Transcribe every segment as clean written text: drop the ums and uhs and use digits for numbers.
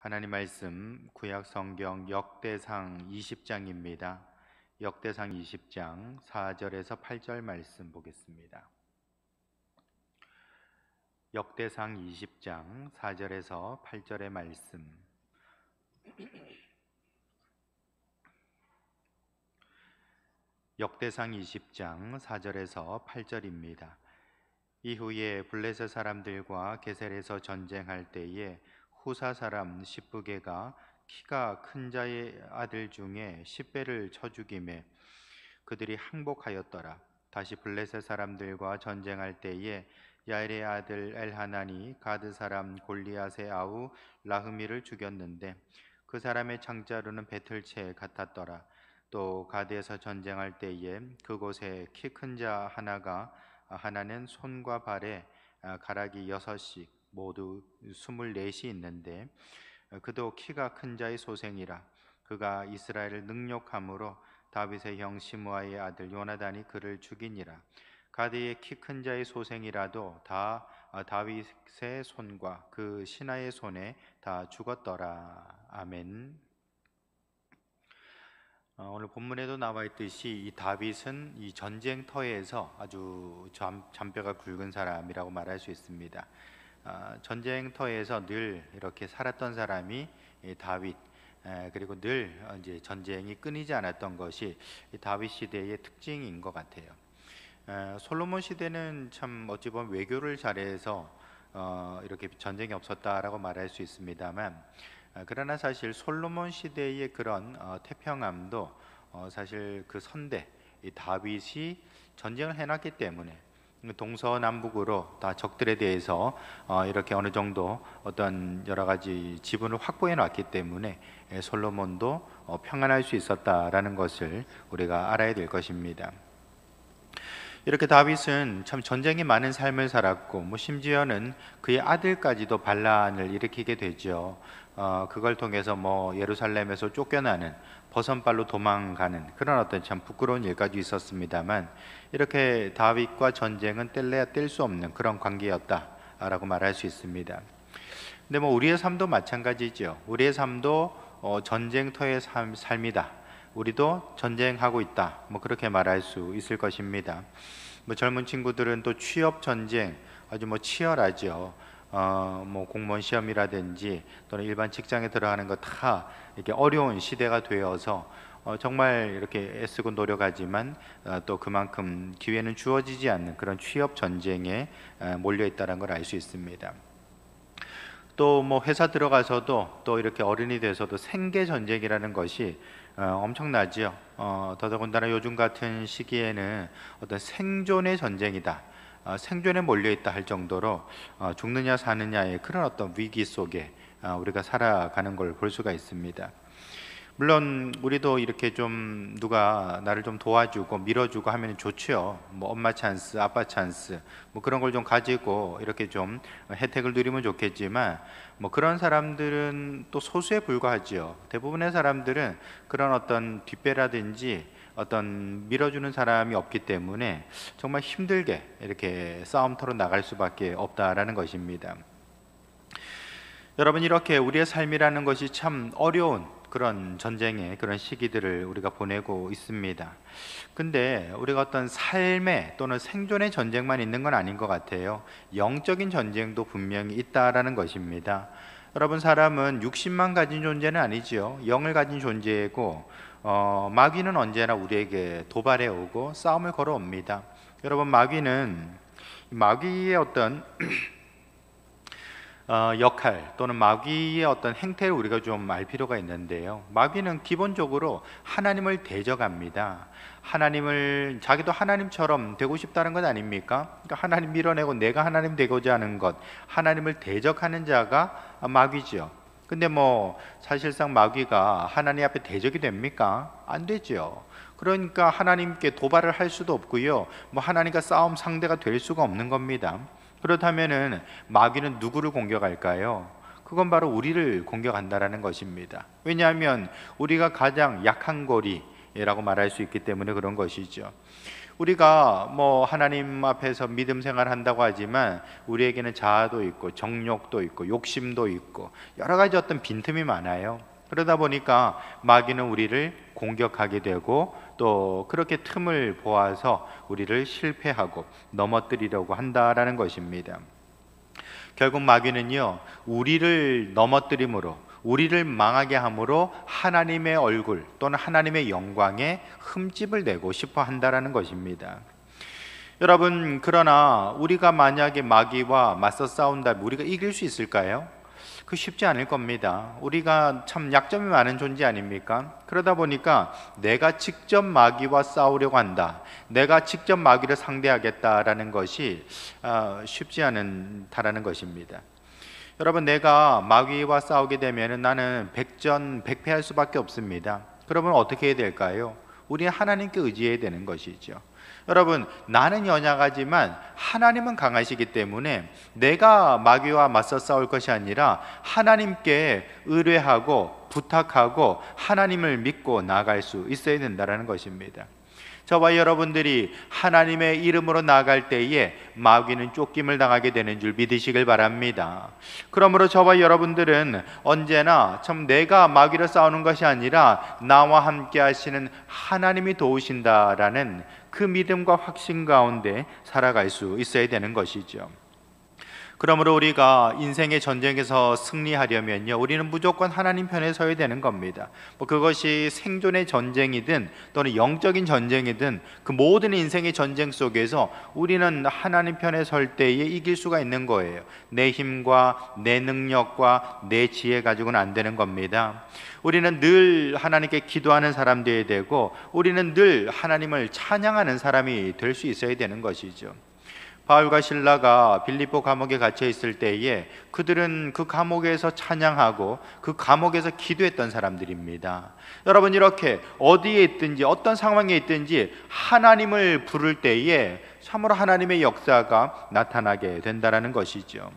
하나님 말씀 구약 성경 역대상 20장입니다. 역대상 20장 4절에서 8절 말씀 보겠습니다. 역대상 20장 4절에서 8절의 말씀. 역대상 20장 4절에서 8절입니다. 이후에 블레셋 사람들과 게셀에서 전쟁할 때에 후사 사람 십부게가 키가 큰 자의 아들 중에 10배를 쳐 죽이매 그들이 항복하였더라. 다시 블레셋 사람들과 전쟁할 때에 야엘의 아들 엘하난이 가드 사람 골리앗의 아우 라흐미를 죽였는데 그 사람의 창자루는 배틀채 같았더라. 또 가드에서 전쟁할 때에 그곳에 키 큰 자 하나는 손과 발에 가락이 6씩 모두 24이 있는데 그도 키가 큰 자의 소생이라. 그가 이스라엘을 능욕함으로 다윗의 형 시므아의 아들 요나단이 그를 죽이니라. 가드의 키 큰 자의 소생이라도 다 다윗의 손과 그 신하의 손에 다 죽었더라. 아멘. 오늘 본문에도 나와 있듯이 이 다윗은 이 전쟁터에서 아주 잔뼈가 굵은 사람이라고 말할 수 있습니다. 전쟁터에서 늘 이렇게 살았던 사람이 다윗, 그리고 늘 이제 전쟁이 끊이지 않았던 것이 다윗 시대의 특징인 것 같아요. 솔로몬 시대는 참 어찌 보면 외교를 잘해서 이렇게 전쟁이 없었다라고 말할 수 있습니다만, 그러나 사실 솔로몬 시대의 그런 태평함도 사실 그 선대 이 다윗이 전쟁을 해놨기 때문에 동서남북으로 다 적들에 대해서 이렇게 어느 정도 어떤 여러 가지 지분을 확보해 놨기 때문에 솔로몬도 평안할 수 있었다라는 것을 우리가 알아야 될 것입니다. 이렇게 다윗은 참 전쟁이 많은 삶을 살았고 심지어는 그의 아들까지도 반란을 일으키게 되죠. 그걸 통해서 예루살렘에서 쫓겨나는 버선발로 도망가는 그런 어떤 참 부끄러운 일까지 있었습니다만, 이렇게 다윗과 전쟁은 뗄래야 뗄 수 없는 그런 관계였다라고 말할 수 있습니다. 근데 우리의 삶도 마찬가지죠. 우리의 삶도 전쟁터의 삶이다. 우리도 전쟁하고 있다. 그렇게 말할 수 있을 것입니다. 젊은 친구들은 또 취업 전쟁 아주 치열하죠. 공무원 시험이라든지 또는 일반 직장에 들어가는 거 다 이렇게 어려운 시대가 되어서 정말 이렇게 애쓰고 노력하지만 또 그만큼 기회는 주어지지 않는 그런 취업 전쟁에 몰려 있다는 걸 알 수 있습니다. 또 회사 들어가서도 또 이렇게 어른이 돼서도 생계 전쟁이라는 것이 엄청나지요. 더더군다나 요즘 같은 시기에는 어떤 생존의 전쟁이다, 생존에 몰려있다 할 정도로 죽느냐 사느냐의 그런 어떤 위기 속에 우리가 살아가는 걸 볼 수가 있습니다. 물론 우리도 이렇게 좀 누가 나를 좀 도와주고 밀어주고 하면 좋죠. 엄마 찬스, 아빠 찬스 그런 걸 좀 가지고 이렇게 좀 혜택을 누리면 좋겠지만 그런 사람들은 또 소수에 불과하지요. 대부분의 사람들은 그런 어떤 뒷배라든지 어떤 밀어주는 사람이 없기 때문에 정말 힘들게 이렇게 싸움터로 나갈 수밖에 없다라는 것입니다. 여러분, 이렇게 우리의 삶이라는 것이 참 어려운 그런 전쟁의 그런 시기들을 우리가 보내고 있습니다. 근데 우리가 어떤 삶의 또는 생존의 전쟁만 있는 건 아닌 것 같아요. 영적인 전쟁도 분명히 있다라는 것입니다. 여러분, 사람은 육신만 가진 존재는 아니지요. 영을 가진 존재이고 마귀는 언제나 우리에게 도발해 오고 싸움을 걸어 옵니다. 여러분, 마귀의 어떤 역할 또는 마귀의 어떤 행태를 우리가 좀 알 필요가 있는데요. 마귀는 기본적으로 하나님을 대적합니다. 자기도 하나님처럼 되고 싶다는 것 아닙니까? 그러니까 하나님 밀어내고 내가 하나님 되고자 하는 것, 하나님을 대적하는 자가 마귀죠. 근데 사실상 마귀가 하나님 앞에 대적이 됩니까? 안 되죠. 그러니까 하나님께 도발을 할 수도 없고요. 하나님과 싸움 상대가 될 수가 없는 겁니다. 그렇다면은 마귀는 누구를 공격할까요? 그건 바로 우리를 공격한다라는 것입니다. 왜냐하면 우리가 가장 약한 고리라고 말할 수 있기 때문에 그런 것이죠. 우리가 뭐 하나님 앞에서 믿음 생활한다고 하지만 우리에게는 자아도 있고 정욕도 있고 욕심도 있고 여러 가지 어떤 빈틈이 많아요. 그러다 보니까 마귀는 우리를 공격하게 되고 또 그렇게 틈을 보아서 우리를 실패하고 넘어뜨리려고 한다라는 것입니다. 결국 마귀는요, 우리를 넘어뜨림으로, 우리를 망하게 함으로 하나님의 얼굴 또는 하나님의 영광에 흠집을 내고 싶어 한다라는 것입니다. 여러분, 그러나 우리가 만약에 마귀와 맞서 싸운다면 우리가 이길 수 있을까요? 그 쉽지 않을 겁니다. 우리가 참 약점이 많은 존재 아닙니까? 그러다 보니까 내가 직접 마귀와 싸우려고 한다, 내가 직접 마귀를 상대하겠다라는 것이 쉽지 않다라는 것입니다. 여러분, 내가 마귀와 싸우게 되면 나는 백전백패할 수밖에 없습니다. 그러면 어떻게 해야 될까요? 우리는 하나님께 의지해야 되는 것이죠. 여러분, 나는 연약하지만 하나님은 강하시기 때문에 내가 마귀와 맞서 싸울 것이 아니라 하나님께 의뢰하고 부탁하고 하나님을 믿고 나아갈 수 있어야 된다는 것입니다. 저와 여러분들이 하나님의 이름으로 나아갈 때에 마귀는 쫓김을 당하게 되는 줄 믿으시길 바랍니다. 그러므로 저와 여러분들은 언제나 참 내가 마귀를 싸우는 것이 아니라 나와 함께 하시는 하나님이 도우신다라는 그 믿음과 확신 가운데 살아갈 수 있어야 되는 것이죠. 그러므로 우리가 인생의 전쟁에서 승리하려면요, 우리는 무조건 하나님 편에 서야 되는 겁니다. 그것이 생존의 전쟁이든 또는 영적인 전쟁이든 그 모든 인생의 전쟁 속에서 우리는 하나님 편에 설 때에 이길 수가 있는 거예요. 내 힘과 내 능력과 내 지혜 가지고는 안 되는 겁니다. 우리는 늘 하나님께 기도하는 사람 되어야 되고 우리는 늘 하나님을 찬양하는 사람이 될 수 있어야 되는 것이죠. 바울과 실라가 빌립보 감옥에 갇혀 있을 때에 그들은 그 감옥에서 찬양하고 그 감옥에서 기도했던 사람들입니다. 여러분, 이렇게 어디에 있든지 어떤 상황에 있든지 하나님을 부를 때에 참으로 하나님의 역사가 나타나게 된다는 것이죠.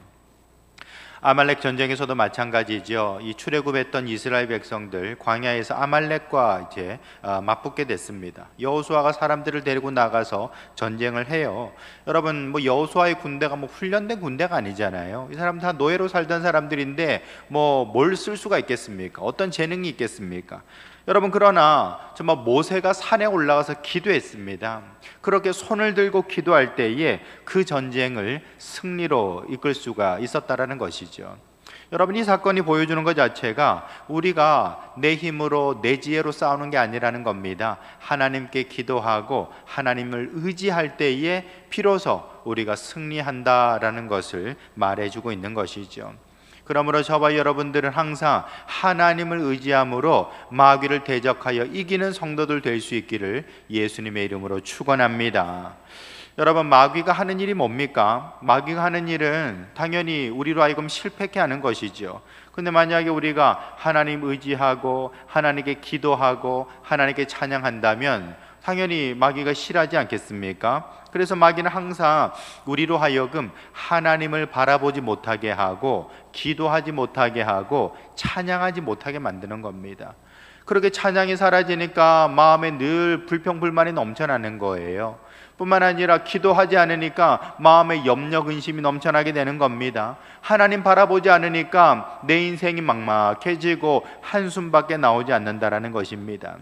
아말렉 전쟁에서도 마찬가지죠. 이 출애굽했던 이스라엘 백성들 광야에서 아말렉과 이제 맞붙게 됐습니다. 여호수아가 사람들을 데리고 나가서 전쟁을 해요. 여러분, 뭐 여호수아의 군대가 뭐 훈련된 군대가 아니잖아요. 이 사람 다 노예로 살던 사람들인데 뭐 뭘 쓸 수가 있겠습니까? 어떤 재능이 있겠습니까? 여러분, 그러나 정말 모세가 산에 올라가서 기도했습니다. 그렇게 손을 들고 기도할 때에 그 전쟁을 승리로 이끌 수가 있었다라는 것이죠. 여러분, 이 사건이 보여주는 것 자체가 우리가 내 힘으로 내 지혜로 싸우는 게 아니라는 겁니다. 하나님께 기도하고 하나님을 의지할 때에 비로소 우리가 승리한다라는 것을 말해주고 있는 것이죠. 그러므로 저와 여러분들은 항상 하나님을 의지함으로 마귀를 대적하여 이기는 성도들 될 수 있기를 예수님의 이름으로 축원합니다. 여러분, 마귀가 하는 일이 뭡니까? 마귀가 하는 일은 당연히 우리로 하여금 실패케 하는 것이죠. 근데 만약에 우리가 하나님 의지하고 하나님께 기도하고 하나님께 찬양한다면 당연히 마귀가 싫어하지 않겠습니까? 그래서 마귀는 항상 우리로 하여금 하나님을 바라보지 못하게 하고 기도하지 못하게 하고 찬양하지 못하게 만드는 겁니다. 그렇게 찬양이 사라지니까 마음에 늘 불평불만이 넘쳐나는 거예요. 뿐만 아니라 기도하지 않으니까 마음에 염려 근심이 넘쳐나게 되는 겁니다. 하나님 바라보지 않으니까 내 인생이 막막해지고 한숨밖에 나오지 않는다라는 것입니다.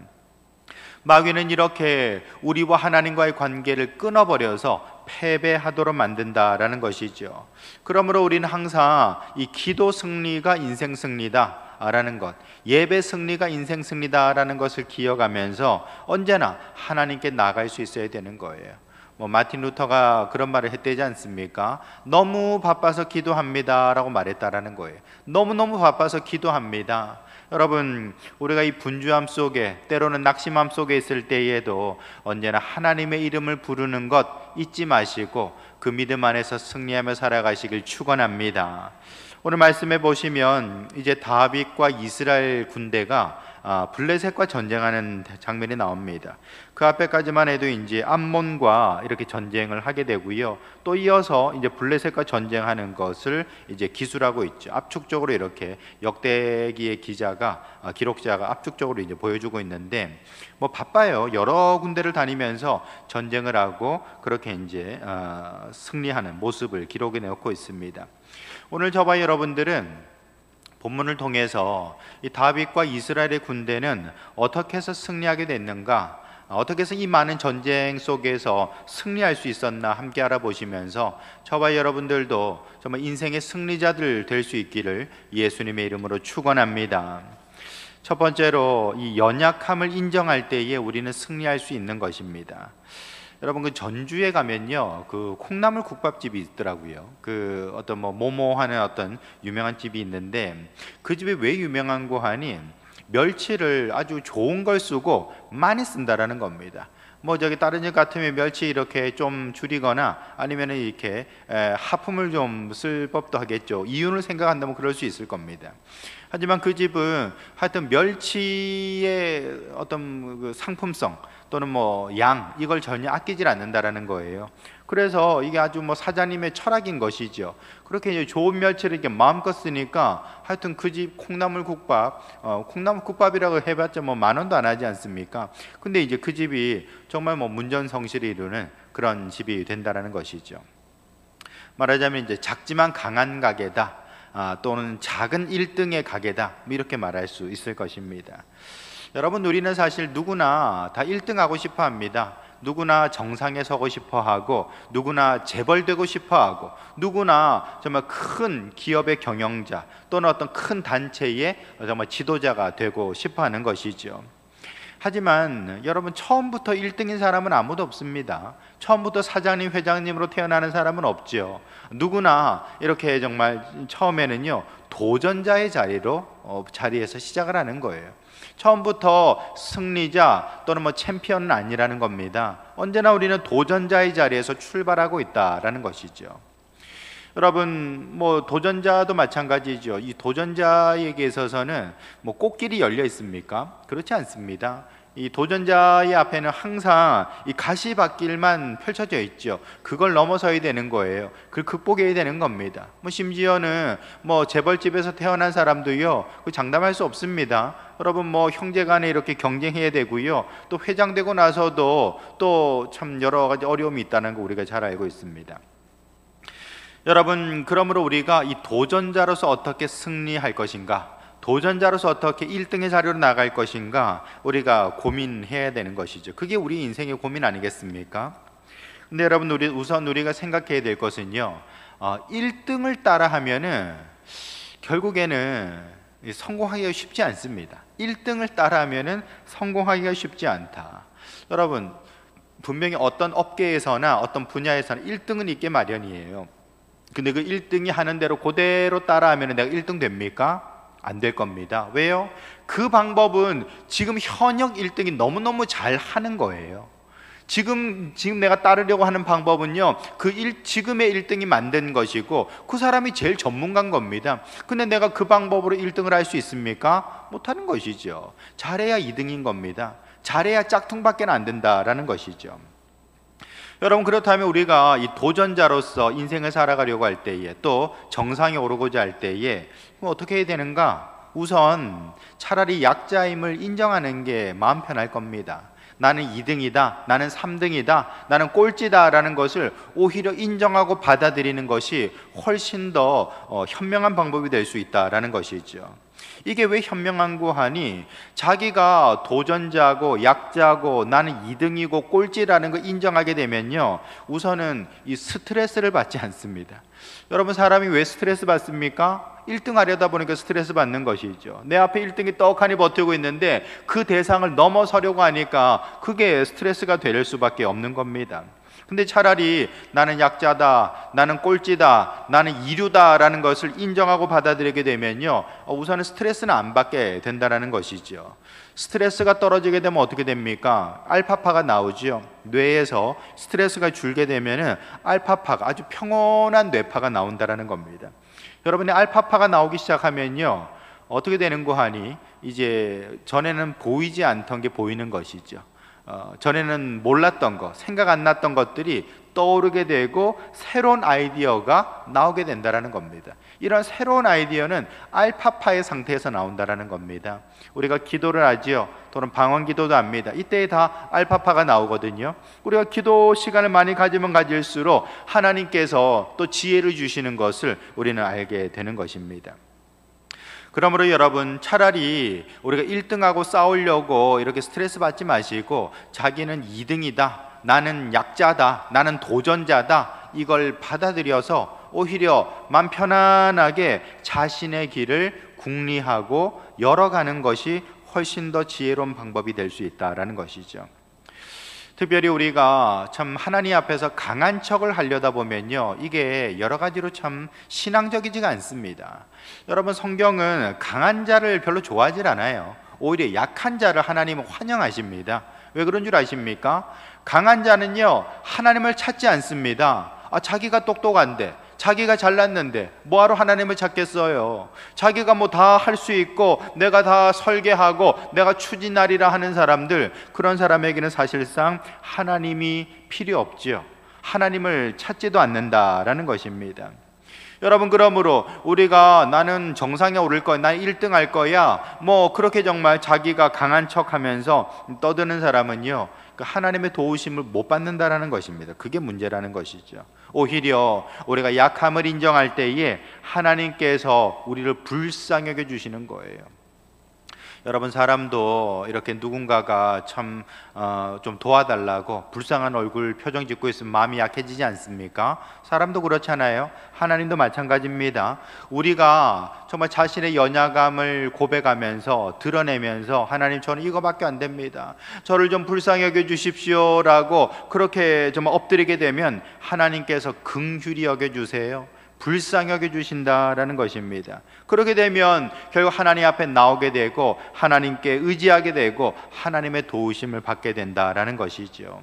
마귀는 이렇게 우리와 하나님과의 관계를 끊어버려서 패배하도록 만든다라는 것이죠. 그러므로 우리는 항상 이 기도 승리가 인생 승리다라는 것, 예배 승리가 인생 승리다라는 것을 기억하면서 언제나 하나님께 나갈 수 있어야 되는 거예요. 마틴 루터가 그런 말을 했대지 않습니까? 너무 바빠서 기도합니다라고 말했다라는 거예요. 너무너무 바빠서 기도합니다. 여러분, 우리가 이 분주함 속에 때로는 낙심함 속에 있을 때에도 언제나 하나님의 이름을 부르는 것 잊지 마시고 그 믿음 안에서 승리하며 살아가시길 축원합니다. 오늘 말씀해 보시면 이제 다윗과 이스라엘 군대가 블레셋과 전쟁하는 장면이 나옵니다. 그 앞에까지만 해도 이제 암몬과 이렇게 전쟁을 하게 되고요. 또 이어서 이제 블레셋과 전쟁하는 것을 이제 기술하고 있죠. 압축적으로 이렇게 역대기의 기록자가 압축적으로 이제 보여주고 있는데 뭐 바빠요. 여러 군데를 다니면서 전쟁을 하고 그렇게 이제 승리하는 모습을 기록해 놓고 있습니다. 오늘 저와 여러분들은 본문을 통해서 이 다윗과 이스라엘의 군대는 어떻게 해서 승리하게 됐는가, 어떻게 해서 이 많은 전쟁 속에서 승리할 수 있었나 함께 알아보시면서 저와 여러분들도 정말 인생의 승리자들 될 수 있기를 예수님의 이름으로 축원합니다. 첫 번째로 이 연약함을 인정할 때에 우리는 승리할 수 있는 것입니다. 여러분 그 전주에 가면요 그 콩나물 국밥집이 있더라고요. 그 어떤 뭐 모모 하는 어떤 유명한 집이 있는데 그 집이 왜 유명한고 하니 멸치를 아주 좋은 걸 쓰고 많이 쓴다라는 겁니다. 뭐 저기 다른 집 같으면 멸치 이렇게 좀 줄이거나 아니면은 이렇게 하품을 좀 쓸 법도 하겠죠. 이윤을 생각한다면 그럴 수 있을 겁니다. 하지만 그 집은 하여튼 멸치의 어떤 그 상품성 또는 뭐 양 이걸 전혀 아끼질 않는다라는 거예요. 그래서 이게 아주 뭐 사장님의 철학인 것이죠. 그렇게 이제 좋은 멸치를 이렇게 마음껏 쓰니까 하여튼 그 집 콩나물 국밥이라고 해봤자 뭐 10,000원도 안 하지 않습니까? 근데 이제 그 집이 정말 뭐 문전성시를 이루는 그런 집이 된다라는 것이죠. 말하자면 이제 작지만 강한 가게다. 또는 작은 1등의 가게다 이렇게 말할 수 있을 것입니다. 여러분 우리는 사실 누구나 다 1등 하고 싶어 합니다. 누구나 정상에 서고 싶어 하고 누구나 재벌되고 싶어 하고 누구나 정말 큰 기업의 경영자 또는 어떤 큰 단체의 정말 지도자가 되고 싶어 하는 것이죠. 하지만 여러분 처음부터 1등인 사람은 아무도 없습니다. 처음부터 사장님, 회장님으로 태어나는 사람은 없죠. 누구나 이렇게 정말 처음에는요 도전자의 자리에서 시작을 하는 거예요. 처음부터 승리자 또는 뭐 챔피언은 아니라는 겁니다. 언제나 우리는 도전자의 자리에서 출발하고 있다라는 것이죠. 여러분 뭐 도전자도 마찬가지죠. 이 도전자에게 있어서는 뭐 꽃길이 열려 있습니까? 그렇지 않습니다. 이 도전자의 앞에는 항상 이 가시밭길만 펼쳐져 있죠. 그걸 넘어서야 되는 거예요. 그걸 극복해야 되는 겁니다. 뭐 심지어는 뭐 재벌집에서 태어난 사람도요 그 장담할 수 없습니다. 여러분 뭐 형제간에 이렇게 경쟁해야 되고요. 또 회장 되고 나서도 또 참 여러 가지 어려움이 있다는 거 우리가 잘 알고 있습니다. 여러분 그러므로 우리가 이 도전자로서 어떻게 승리할 것인가, 도전자로서 어떻게 1등의 자리로 나갈 것인가 우리가 고민해야 되는 것이죠. 그게 우리 인생의 고민 아니겠습니까? 근데 여러분 우선 우리가 생각해야 될 것은요 1등을 따라하면은 결국에는 성공하기가 쉽지 않습니다. 1등을 따라하면은 성공하기가 쉽지 않다. 여러분 분명히 어떤 업계에서나 어떤 분야에서는 1등은 있게 마련이에요. 근데 그 1등이 하는 대로 그대로 따라하면 내가 1등 됩니까? 안 될 겁니다. 왜요? 그 방법은 지금 현역 1등이 너무너무 잘 하는 거예요. 지금 내가 따르려고 하는 방법은요 지금의 1등이 만든 것이고 그 사람이 제일 전문가인 겁니다. 근데 내가 그 방법으로 1등을 할 수 있습니까? 못하는 것이죠. 잘해야 2등인 겁니다. 잘해야 짝퉁밖에 안 된다라는 것이죠. 여러분 그렇다면 우리가 이 도전자로서 인생을 살아가려고 할 때에 또 정상에 오르고자 할 때에 어떻게 해야 되는가? 우선 차라리 약자임을 인정하는 게 마음 편할 겁니다. 나는 2등이다, 나는 3등이다, 나는 꼴찌다 라는 것을 오히려 인정하고 받아들이는 것이 훨씬 더 현명한 방법이 될 수 있다라는 것이죠. 이게 왜 현명한고 하니 자기가 도전자고 약자고 나는 2등이고 꼴찌라는 걸 인정하게 되면요 우선은 이 스트레스를 받지 않습니다. 여러분 사람이 왜 스트레스 받습니까? 1등 하려다 보니까 스트레스 받는 것이죠. 내 앞에 1등이 떡하니 버티고 있는데 그 대상을 넘어서려고 하니까 그게 스트레스가 될 수밖에 없는 겁니다. 근데 차라리 나는 약자다, 나는 꼴찌다, 나는 이류다라는 것을 인정하고 받아들이게 되면요 우선은 스트레스는 안 받게 된다는 것이죠. 스트레스가 떨어지게 되면 어떻게 됩니까? 알파파가 나오죠. 뇌에서 스트레스가 줄게 되면은 알파파가 아주 평온한 뇌파가 나온다는 겁니다. 여러분이 알파파가 나오기 시작하면요, 어떻게 되는 거 하니 이제 전에는 보이지 않던 게 보이는 것이죠. 전에는 몰랐던 것, 생각 안 났던 것들이 떠오르게 되고 새로운 아이디어가 나오게 된다는 겁니다. 이런 새로운 아이디어는 알파파의 상태에서 나온다는 겁니다. 우리가 기도를 하지요, 또는 방언 기도도 합니다. 이때 다 알파파가 나오거든요. 우리가 기도 시간을 많이 가지면 가질수록 하나님께서 또 지혜를 주시는 것을 우리는 알게 되는 것입니다. 그러므로 여러분, 차라리 우리가 1등하고 싸우려고 이렇게 스트레스 받지 마시고 자기는 2등이다, 나는 약자다, 나는 도전자다, 이걸 받아들여서 오히려 마음 편안하게 자신의 길을 궁리하고 열어가는 것이 훨씬 더 지혜로운 방법이 될 수 있다라는 것이죠. 특별히 우리가 참 하나님 앞에서 강한 척을 하려다 보면요, 이게 여러 가지로 참 신앙적이지가 않습니다. 여러분, 성경은 강한 자를 별로 좋아하지 않아요. 오히려 약한 자를 하나님은 환영하십니다. 왜 그런 줄 아십니까? 강한 자는요, 하나님을 찾지 않습니다. 자기가 똑똑한데, 자기가 잘났는데 뭐하러 하나님을 찾겠어요? 자기가 뭐 다 할 수 있고 내가 다 설계하고 내가 추진하리라 하는 사람들, 그런 사람에게는 사실상 하나님이 필요 없죠. 하나님을 찾지도 않는다라는 것입니다. 여러분, 그러므로 우리가 나는 정상에 오를 거야, 나 1등 할 거야, 뭐 그렇게 정말 자기가 강한 척하면서 떠드는 사람은요, 하나님의 도우심을 못 받는다라는 것입니다. 그게 문제라는 것이죠. 오히려 우리가 약함을 인정할 때에 하나님께서 우리를 불쌍히 여겨 주시는 거예요. 여러분, 사람도 이렇게 누군가가 참 좀 도와달라고 불쌍한 얼굴 표정 짓고 있으면 마음이 약해지지 않습니까? 사람도 그렇잖아요. 하나님도 마찬가지입니다. 우리가 정말 자신의 연약함을 고백하면서 드러내면서 하나님, 저는 이거밖에 안 됩니다, 저를 좀 불쌍히 여겨 주십시오 라고 그렇게 좀 엎드리게 되면 하나님께서 긍휼히 여겨 주세요, 불쌍히 여겨주신다라는 것입니다. 그렇게 되면 결국 하나님 앞에 나오게 되고 하나님께 의지하게 되고 하나님의 도우심을 받게 된다라는 것이죠.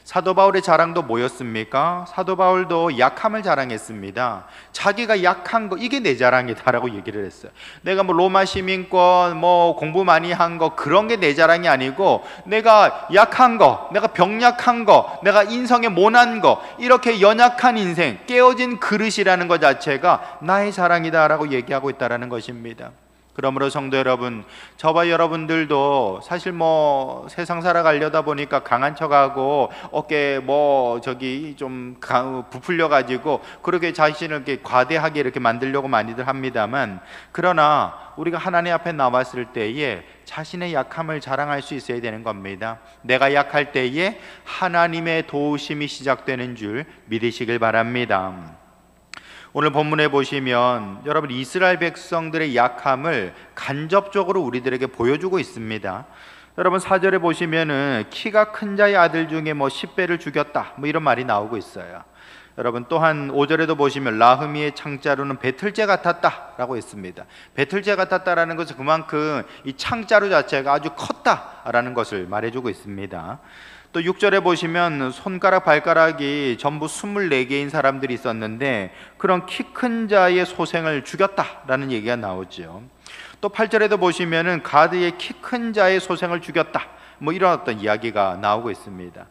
사도 바울의 자랑도 뭐였습니까? 사도 바울도 약함을 자랑했습니다. 자기가 약한 거, 이게 내 자랑이다라고 얘기를 했어요. 내가 뭐 로마 시민권 뭐 공부 많이 한 거, 그런 게 내 자랑이 아니고 내가 약한 거, 내가 병약한 거, 내가 인성에 모난 거, 이렇게 연약한 인생, 깨어진 그릇이라는 것 자체가 나의 자랑이다라고 얘기하고 있다라는 것입니다. 그러므로 성도 여러분, 저와 여러분들도 사실 뭐 세상 살아가려다 보니까 강한 척하고 어깨 뭐 저기 좀 부풀려 가지고 그렇게 자신을 이렇게 과대하게 이렇게 만들려고 많이들 합니다만, 그러나 우리가 하나님 앞에 나왔을 때에 자신의 약함을 자랑할 수 있어야 되는 겁니다. 내가 약할 때에 하나님의 도우심이 시작되는 줄 믿으시길 바랍니다. 오늘 본문에 보시면 여러분, 이스라엘 백성들의 약함을 간접적으로 우리들에게 보여주고 있습니다. 여러분, 4절에 보시면은 키가 큰 자의 아들 중에 뭐 10배를 죽였다, 뭐 이런 말이 나오고 있어요. 여러분, 또한 5절에도 보시면 라흐미의 창자루는 배틀재 같았다 라고 했습니다. 배틀재 같았다라는 것은 그만큼 이 창자루 자체가 아주 컸다라는 것을 말해주고 있습니다. 또 6절에 보시면 손가락 발가락이 전부 24개인 사람들이 있었는데 그런 키 큰 자의 소생을 죽였다라는 얘기가 나오죠. 또 8절에도 보시면은 가드의 키 큰 자의 소생을 죽였다, 뭐 이런 어떤 이야기가 나오고 있습니다.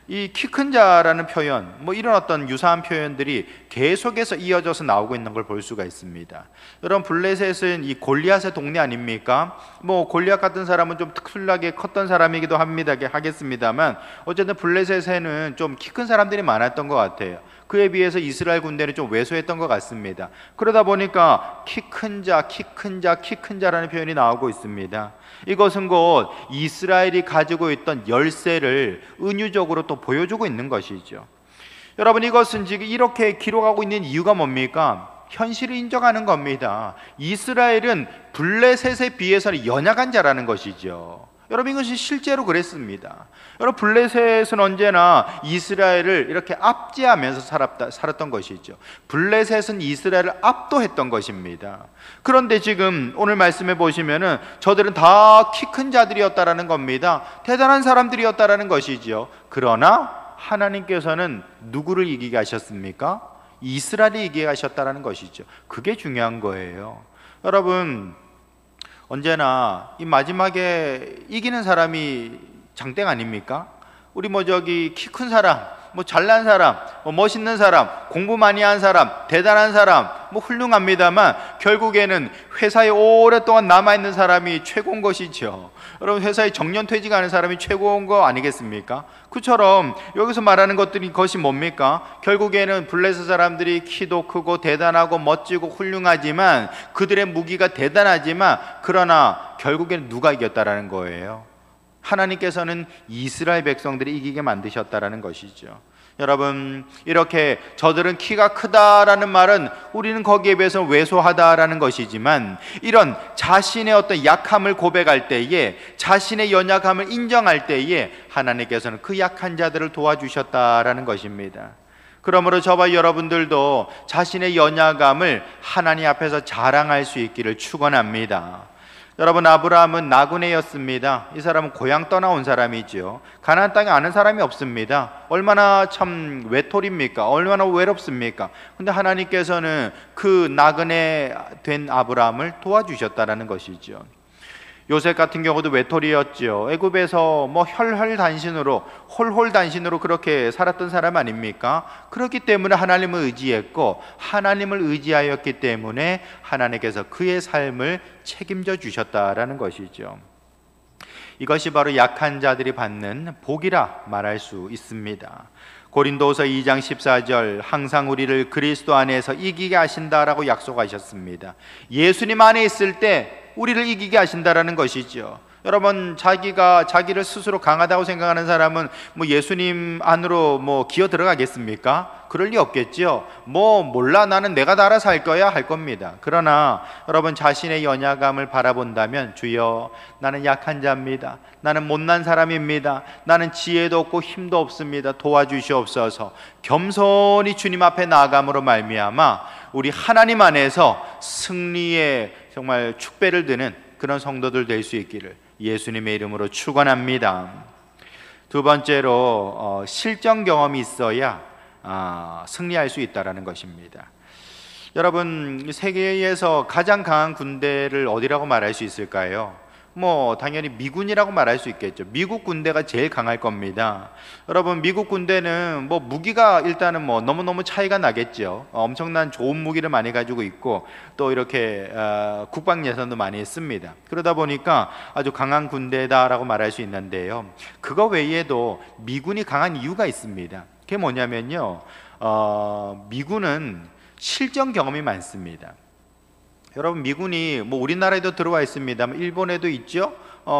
이 키 큰 자라는 표현, 뭐 이런 어떤 유사한 표현들이 계속해서 이어져서 나오고 있는 걸 볼 수가 있습니다. 여러분, 블레셋은 이 골리앗의 동네 아닙니까? 뭐 골리앗 같은 사람은 좀 특출나게 컸던 사람이기도 하겠습니다만 어쨌든 블레셋에는 좀 키 큰 사람들이 많았던 것 같아요. 그에 비해서 이스라엘 군대는 좀 왜소했던 것 같습니다. 그러다 보니까 키 큰 자, 키 큰 자, 키 큰 자라는 표현이 나오고 있습니다. 이것은 곧 이스라엘이 가지고 있던 열쇠를 은유적으로 또 보여주고 있는 것이죠. 여러분, 이것은 지금 이렇게 기록하고 있는 이유가 뭡니까? 현실을 인정하는 겁니다. 이스라엘은 블레셋에 비해서는 연약한 자라는 것이죠. 여러분, 이것이 실제로 그랬습니다. 여러분, 블레셋은 언제나 이스라엘을 이렇게 압제하면서 살았던 것이죠. 블레셋은 이스라엘을 압도했던 것입니다. 그런데 지금 오늘 말씀해 보시면은 저들은 다 키 큰 자들이었다라는 겁니다. 대단한 사람들이었다라는 것이죠. 그러나 하나님께서는 누구를 이기게 하셨습니까? 이스라엘이 이기게 하셨다라는 것이죠. 그게 중요한 거예요. 여러분, 언제나 이 마지막에 이기는 사람이 장땡 아닙니까? 우리 저기 키 큰 사람, 잘난 사람, 멋있는 사람, 공부 많이 한 사람, 대단한 사람, 훌륭합니다만 결국에는 회사에 오랫동안 남아있는 사람이 최고인 것이죠. 여러분, 회사에 정년퇴직하는 사람이 최고인 거 아니겠습니까? 그처럼 여기서 말하는 것이 뭡니까? 결국에는 블레셋 사람들이 키도 크고 대단하고 멋지고 훌륭하지만 그들의 무기가 대단하지만 그러나 결국에는 누가 이겼다라는 거예요? 하나님께서는 이스라엘 백성들이 이기게 만드셨다라는 것이죠. 여러분, 이렇게 저들은 키가 크다라는 말은 우리는 거기에 비해서 왜소하다라는 것이지만 이런 자신의 어떤 약함을 고백할 때에, 자신의 연약함을 인정할 때에 하나님께서는 그 약한 자들을 도와주셨다라는 것입니다. 그러므로 저와 여러분들도 자신의 연약함을 하나님 앞에서 자랑할 수 있기를 축원합니다. 여러분, 아브라함은 나그네였습니다. 이 사람은 고향 떠나온 사람이죠. 가나안 땅에 아는 사람이 없습니다. 얼마나 참 외톨입니까? 얼마나 외롭습니까? 근데 하나님께서는 그 나그네 된 아브라함을 도와주셨다라는 것이죠. 요셉 같은 경우도 외톨이였죠. 애굽에서 혈혈단신으로 홀홀단신으로 그렇게 살았던 사람 아닙니까? 그렇기 때문에 하나님을 의지했고 하나님을 의지하였기 때문에 하나님께서 그의 삶을 책임져 주셨다라는 것이죠. 이것이 바로 약한 자들이 받는 복이라 말할 수 있습니다. 고린도서 2장 14절, 항상 우리를 그리스도 안에서 이기게 하신다라고 약속하셨습니다. 예수님 안에 있을 때 우리를 이기게 하신다라는 것이죠. 여러분, 자기를 스스로 강하다고 생각하는 사람은 예수님 안으로 기어 들어가겠습니까? 그럴 리 없겠죠. 몰라, 나는 내가 다 알아서 할 거야 할 겁니다. 그러나 여러분, 자신의 연약함을 바라본다면, 주여, 나는 약한 자입니다. 나는 못난 사람입니다. 나는 지혜도 없고 힘도 없습니다. 도와주시옵소서. 겸손히 주님 앞에 나아감으로 말미암아 우리 하나님 안에서 승리의 정말 축배를 드는 그런 성도들 될 수 있기를 예수님의 이름으로 축원합니다. 두 번째로 실전 경험이 있어야 승리할 수 있다라는 것입니다. 여러분, 세계에서 가장 강한 군대를 어디라고 말할 수 있을까요? 당연히 미군이라고 말할 수 있겠죠. 미국 군대가 제일 강할 겁니다. 여러분, 미국 군대는 무기가 일단은 너무너무 차이가 나겠죠. 엄청난 좋은 무기를 많이 가지고 있고 또 이렇게 국방 예산도 많이 씁니다. 그러다 보니까 아주 강한 군대다라고 말할 수 있는데요. 그거 외에도 미군이 강한 이유가 있습니다. 그게 뭐냐면요, 미군은 실전 경험이 많습니다. 여러분, 미군이 우리나라에도 들어와 있습니다. 일본에도 있죠.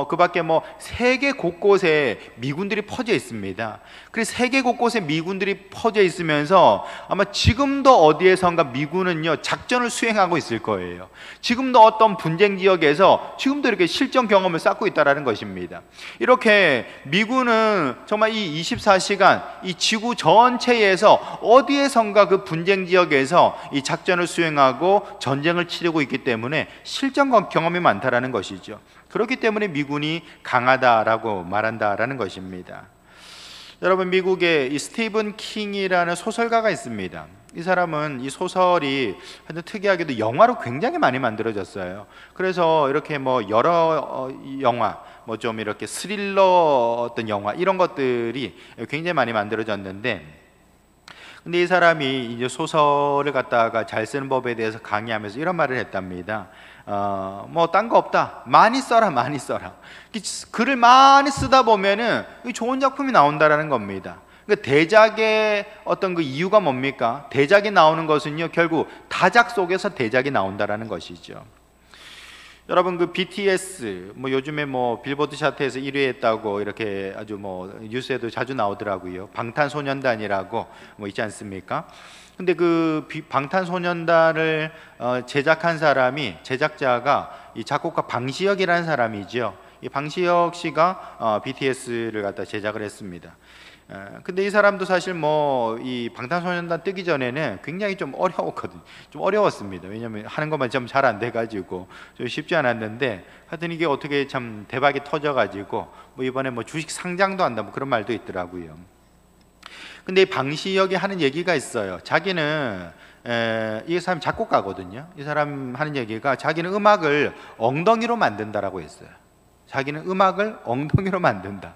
그 밖에 세계 곳곳에 미군들이 퍼져 있습니다. 그래서 세계 곳곳에 미군들이 퍼져 있으면서 아마 지금도 어디에선가 미군은요 작전을 수행하고 있을 거예요. 지금도 어떤 분쟁 지역에서 지금도 이렇게 실전 경험을 쌓고 있다는 것입니다. 이렇게 미군은 정말 이 24시간 이 지구 전체에서 어디에선가 그 분쟁 지역에서 이 작전을 수행하고 전쟁을 치르고 있기 때문에 실전 경험이 많다라는 것이죠. 그렇기 때문에 미군이 강하다라고 말한다라는 것입니다. 여러분, 미국에 이 스티븐 킹이라는 소설가가 있습니다. 이 사람은 이 소설이 아주 특이하게도 영화로 굉장히 많이 만들어졌어요. 그래서 이렇게 여러 영화, 좀 이렇게 스릴러 어떤 영화 이런 것들이 굉장히 많이 만들어졌는데, 근데 이 사람이 이제 소설을 갖다가 잘 쓰는 법에 대해서 강의하면서 이런 말을 했답니다. 딴 거 없다. 많이 써라, 많이 써라. 글을 많이 쓰다 보면은 좋은 작품이 나온다라는 겁니다. 그러니까 대작의 어떤 그 이유가 뭡니까? 대작이 나오는 것은요, 결국 다작 속에서 대작이 나온다라는 것이죠. 여러분, 그 BTS 요즘에 빌보드 차트에서 1위 했다고 이렇게 아주 뉴스에도 자주 나오더라고요. 방탄소년단이라고 있지 않습니까? 근데 그 방탄소년단을 제작한 제작자가 이 작곡가 방시혁이라는 사람이죠. 이 방시혁 씨가 BTS를 갖다 제작을 했습니다. 근데 이 사람도 사실 이 방탄소년단 뜨기 전에는 굉장히 좀 어려웠거든요. 좀 어려웠습니다. 왜냐하면 하는 것만 좀 잘 안 돼가지고 좀 쉽지 않았는데, 하여튼 이게 어떻게 참 대박이 터져가지고 이번에 주식 상장도 한다 그런 말도 있더라고요. 근데 방시혁이 하는 얘기가 있어요. 자기는 이 사람 작곡가거든요. 이 사람 하는 얘기가 자기는 음악을 엉덩이로 만든다라고 했어요. 자기는 음악을 엉덩이로 만든다.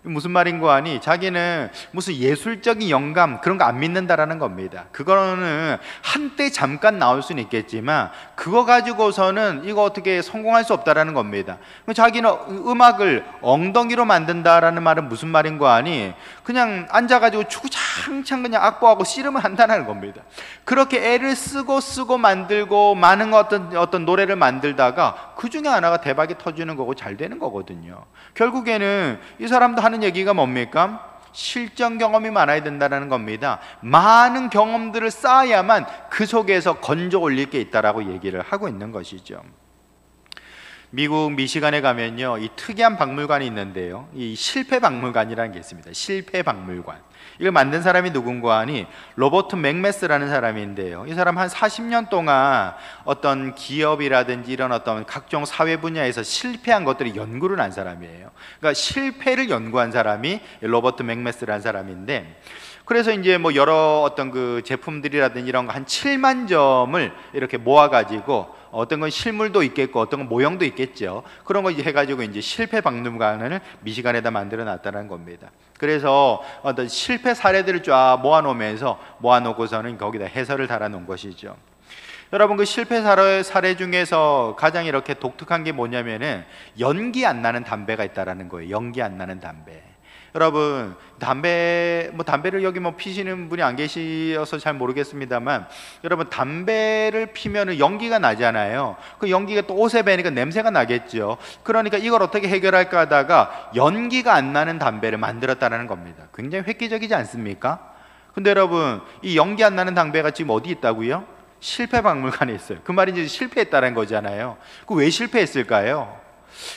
무슨 말인 거 아니? 자기는 무슨 예술적인 영감 그런 거 안 믿는다라는 겁니다. 그거는 한때 잠깐 나올 수는 있겠지만 그거 가지고서는 이거 어떻게 성공할 수 없다라는 겁니다. 자기는 음악을 엉덩이로 만든다라는 말은 무슨 말인 거 아니? 그냥 앉아가지고 주구장창 그냥 악보하고 씨름을 한다는 겁니다. 그렇게 애를 쓰고 만들고 많은 어떤 노래를 만들다가 그 중에 하나가 대박이 터지는 거고 잘 되는 거거든요. 결국에는 이 사람도 하는 얘기가 뭡니까? 실전 경험이 많아야 된다는 겁니다. 많은 경험들을 쌓아야만 그 속에서 건져 올릴 게 있다라고 얘기를 하고 있는 것이죠. 미국 미시간에 가면요, 이 특이한 박물관이 있는데요, 이 실패 박물관이라는 게 있습니다. 실패 박물관. 이걸 만든 사람이 누군가 하니 로버트 맥메스라는 사람인데요, 이 사람 한 40년 동안 어떤 기업이라든지 이런 어떤 각종 사회 분야에서 실패한 것들을 연구를 한 사람이에요. 그러니까 실패를 연구한 사람이 로버트 맥메스라는 사람인데, 그래서 이제 뭐 여러 어떤 그 제품들이라든지 이런 거 한 7만 점을 이렇게 모아가지고 어떤 건 실물도 있겠고 어떤 건 모형도 있겠죠. 그런 거 이제 해가지고 이제 실패 박물관을 미시간에다 만들어 놨다는 겁니다. 그래서 어떤 실패 사례들을 쫙 모아놓고서는 거기다 해설을 달아놓은 것이죠. 여러분, 그 실패 사례 중에서 가장 이렇게 독특한 게 뭐냐면은 연기 안 나는 담배가 있다라는 거예요. 연기 안 나는 담배. 여러분, 담배를 여기 뭐 피시는 분이 안 계셔서 잘 모르겠습니다만, 여러분, 담배를 피면은 연기가 나잖아요. 그 연기가 또 옷에 배니까 냄새가 나겠죠. 그러니까 이걸 어떻게 해결할까 하다가 연기가 안 나는 담배를 만들었다는 겁니다. 굉장히 획기적이지 않습니까? 근데 여러분, 이 연기 안 나는 담배가 지금 어디 있다고요? 실패 박물관에 있어요. 그 말이 이제 실패했다는 거잖아요. 그 왜 실패했을까요?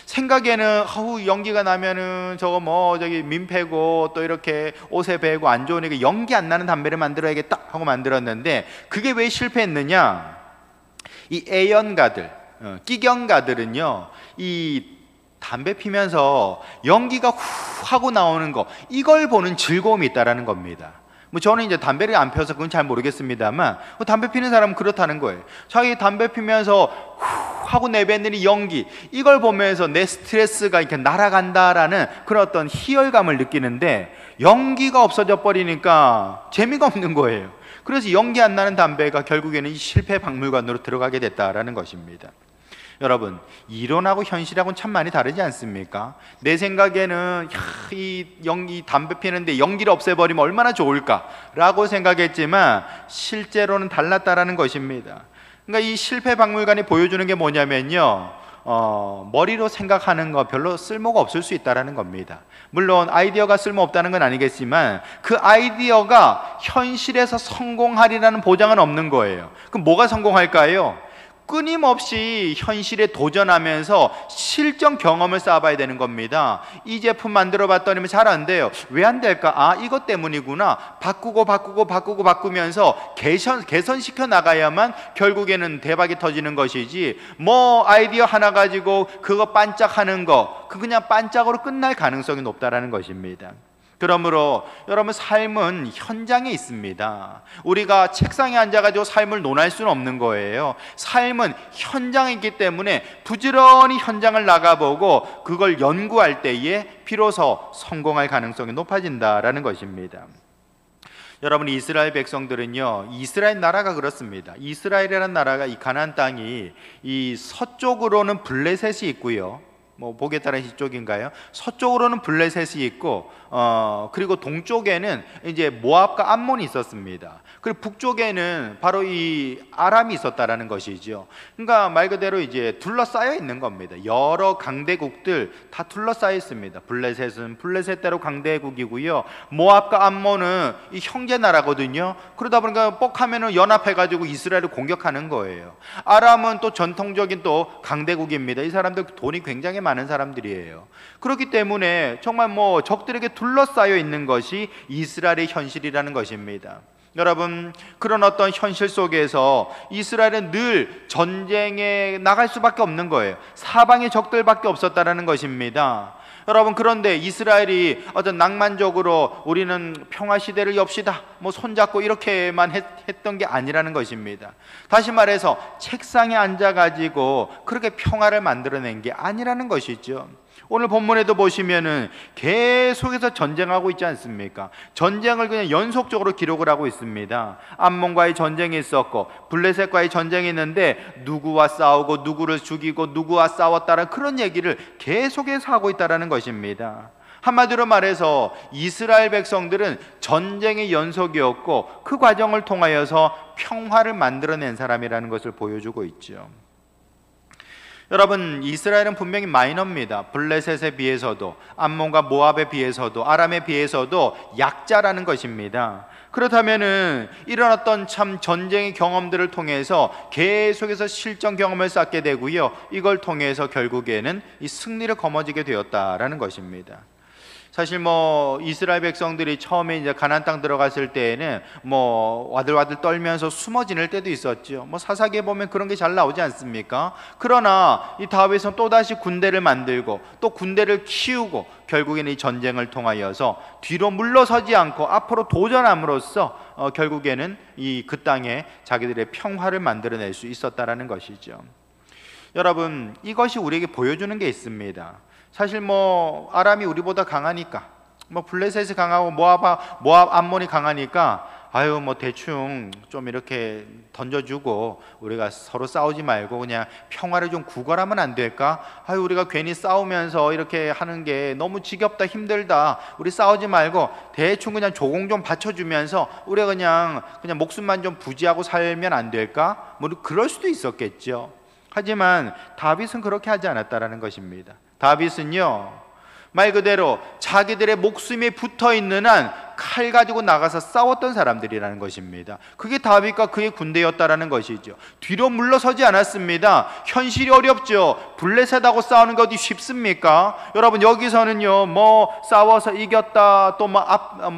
생각에는 연기가 나면은 저거 저기 민폐고 또 이렇게 옷에 배고 안 좋으니까 연기 안 나는 담배를 만들어야겠다 하고 만들었는데, 그게 왜 실패했느냐? 이 애연가들, 끼경가들은요, 이 담배 피면서 연기가 후 하고 나오는 거, 이걸 보는 즐거움이 있다라는 겁니다. 뭐 저는 이제 담배를 안 펴서 그건 잘 모르겠습니다만, 담배 피는 사람은 그렇다는 거예요. 자기 담배 피면서 후 하고 내뱉는 이 연기, 이걸 보면서 내 스트레스가 이렇게 날아간다라는 그런 어떤 희열감을 느끼는데, 연기가 없어져 버리니까 재미가 없는 거예요. 그래서 연기 안 나는 담배가 결국에는 이 실패 박물관으로 들어가게 됐다라는 것입니다. 여러분, 이론하고 현실하고는 참 많이 다르지 않습니까? 내 생각에는 이 담배 피는데 연기를 없애버리면 얼마나 좋을까라고 생각했지만 실제로는 달랐다라는 것입니다. 그러니까 이 실패 박물관이 보여주는 게 뭐냐면요, 머리로 생각하는 거 별로 쓸모가 없을 수 있다는 겁니다. 물론 아이디어가 쓸모없다는 건 아니겠지만 그 아이디어가 현실에서 성공하리라는 보장은 없는 거예요. 그럼 뭐가 성공할까요? 끊임없이 현실에 도전하면서 실전 경험을 쌓아봐야 되는 겁니다. 이 제품 만들어 봤더니 잘 안 돼요. 왜 안 될까? 이것 때문이구나. 바꾸면서 개선시켜 나가야만 결국에는 대박이 터지는 것이지, 뭐 아이디어 하나 가지고 그거 반짝하는 거, 그냥 반짝으로 끝날 가능성이 높다라는 것입니다. 그러므로 여러분, 삶은 현장에 있습니다. 우리가 책상에 앉아가지고 삶을 논할 수는 없는 거예요. 삶은 현장에 있기 때문에 부지런히 현장을 나가보고 그걸 연구할 때에 비로소 성공할 가능성이 높아진다라는 것입니다. 여러분, 이스라엘 백성들은요, 이스라엘 나라가 그렇습니다. 이스라엘이라는 나라가, 이 가나안 땅이 이 서쪽으로는 블레셋이 있고요, 뭐 보기에 따라 이쪽인가요? 서쪽으로는 블레셋이 있고, 그리고 동쪽에는 이제 모압과 암몬이 있었습니다. 그리고 북쪽에는 바로 이 아람이 있었다라는 것이죠. 그러니까 말 그대로 이제 둘러싸여 있는 겁니다. 여러 강대국들 다 둘러싸여 있습니다. 블레셋은 블레셋대로 강대국이고요, 모압과 암몬은 이 형제 나라거든요. 그러다 보니까 뻑하면은 연합해가지고 이스라엘을 공격하는 거예요. 아람은 또 전통적인 또 강대국입니다. 이 사람들 돈이 굉장히 많은 사람들이에요. 그렇기 때문에 정말 뭐 적들에게 둘러싸여 있는 것이 이스라엘의 현실이라는 것입니다. 여러분, 그런 어떤 현실 속에서 이스라엘은 늘 전쟁에 나갈 수밖에 없는 거예요. 사방에 적들밖에 없었다라는 것입니다. 여러분, 그런데 이스라엘이 어떤 낭만적으로 우리는 평화 시대를 엽시다, 뭐 손잡고 이렇게만 했던 게 아니라는 것입니다. 다시 말해서 책상에 앉아가지고 그렇게 평화를 만들어낸 게 아니라는 것이죠. 오늘 본문에도 보시면은 계속해서 전쟁하고 있지 않습니까? 전쟁을 그냥 연속적으로 기록을 하고 있습니다. 암몬과의 전쟁이 있었고 블레셋과의 전쟁이 있는데 누구와 싸우고 누구를 죽이고 누구와 싸웠다는 그런 얘기를 계속해서 하고 있다는 것입니다. 한마디로 말해서 이스라엘 백성들은 전쟁의 연속이었고 그 과정을 통하여서 평화를 만들어낸 사람이라는 것을 보여주고 있죠. 여러분, 이스라엘은 분명히 마이너입니다. 블레셋에 비해서도, 암몬과 모압에 비해서도, 아람에 비해서도 약자라는 것입니다. 그렇다면은 이런 어떤 참 전쟁의 경험들을 통해서 계속해서 실전 경험을 쌓게 되고요, 이걸 통해서 결국에는 이 승리를 거머쥐게 되었다라는 것입니다. 사실 뭐 이스라엘 백성들이 처음에 이제 가나안 땅 들어갔을 때에는 뭐 와들와들 떨면서 숨어 지낼 때도 있었죠. 뭐 사사기에 보면 그런 게 잘 나오지 않습니까? 그러나 이 다윗은 또 다시 군대를 만들고 또 군대를 키우고 결국에는 이 전쟁을 통하여서 뒤로 물러서지 않고 앞으로 도전함으로써 결국에는 이 그 땅에 자기들의 평화를 만들어낼 수 있었다라는 것이죠. 여러분, 이것이 우리에게 보여주는 게 있습니다. 사실 뭐 아람이 우리보다 강하니까, 뭐 블레셋이 강하고 모압 암몬이 강하니까 아유 뭐 대충 좀 이렇게 던져주고 우리가 서로 싸우지 말고 그냥 평화를 좀 구걸하면 안 될까? 아유 우리가 괜히 싸우면서 이렇게 하는 게 너무 지겹다, 힘들다, 우리 싸우지 말고 대충 그냥 조공 좀 받쳐주면서 우리가 그냥 목숨만 좀 부지하고 살면 안 될까? 뭐 그럴 수도 있었겠죠. 하지만 다윗은 그렇게 하지 않았다라는 것입니다. 다윗은요, 말 그대로 자기들의 목숨이 붙어있는 한 칼 가지고 나가서 싸웠던 사람들이라는 것입니다. 그게 다윗과 그의 군대였다라는 것이죠. 뒤로 물러서지 않았습니다. 현실이 어렵죠. 블레셋하고 싸우는 게 어디 쉽습니까? 여러분, 여기서는요 뭐 싸워서 이겼다, 또 뭐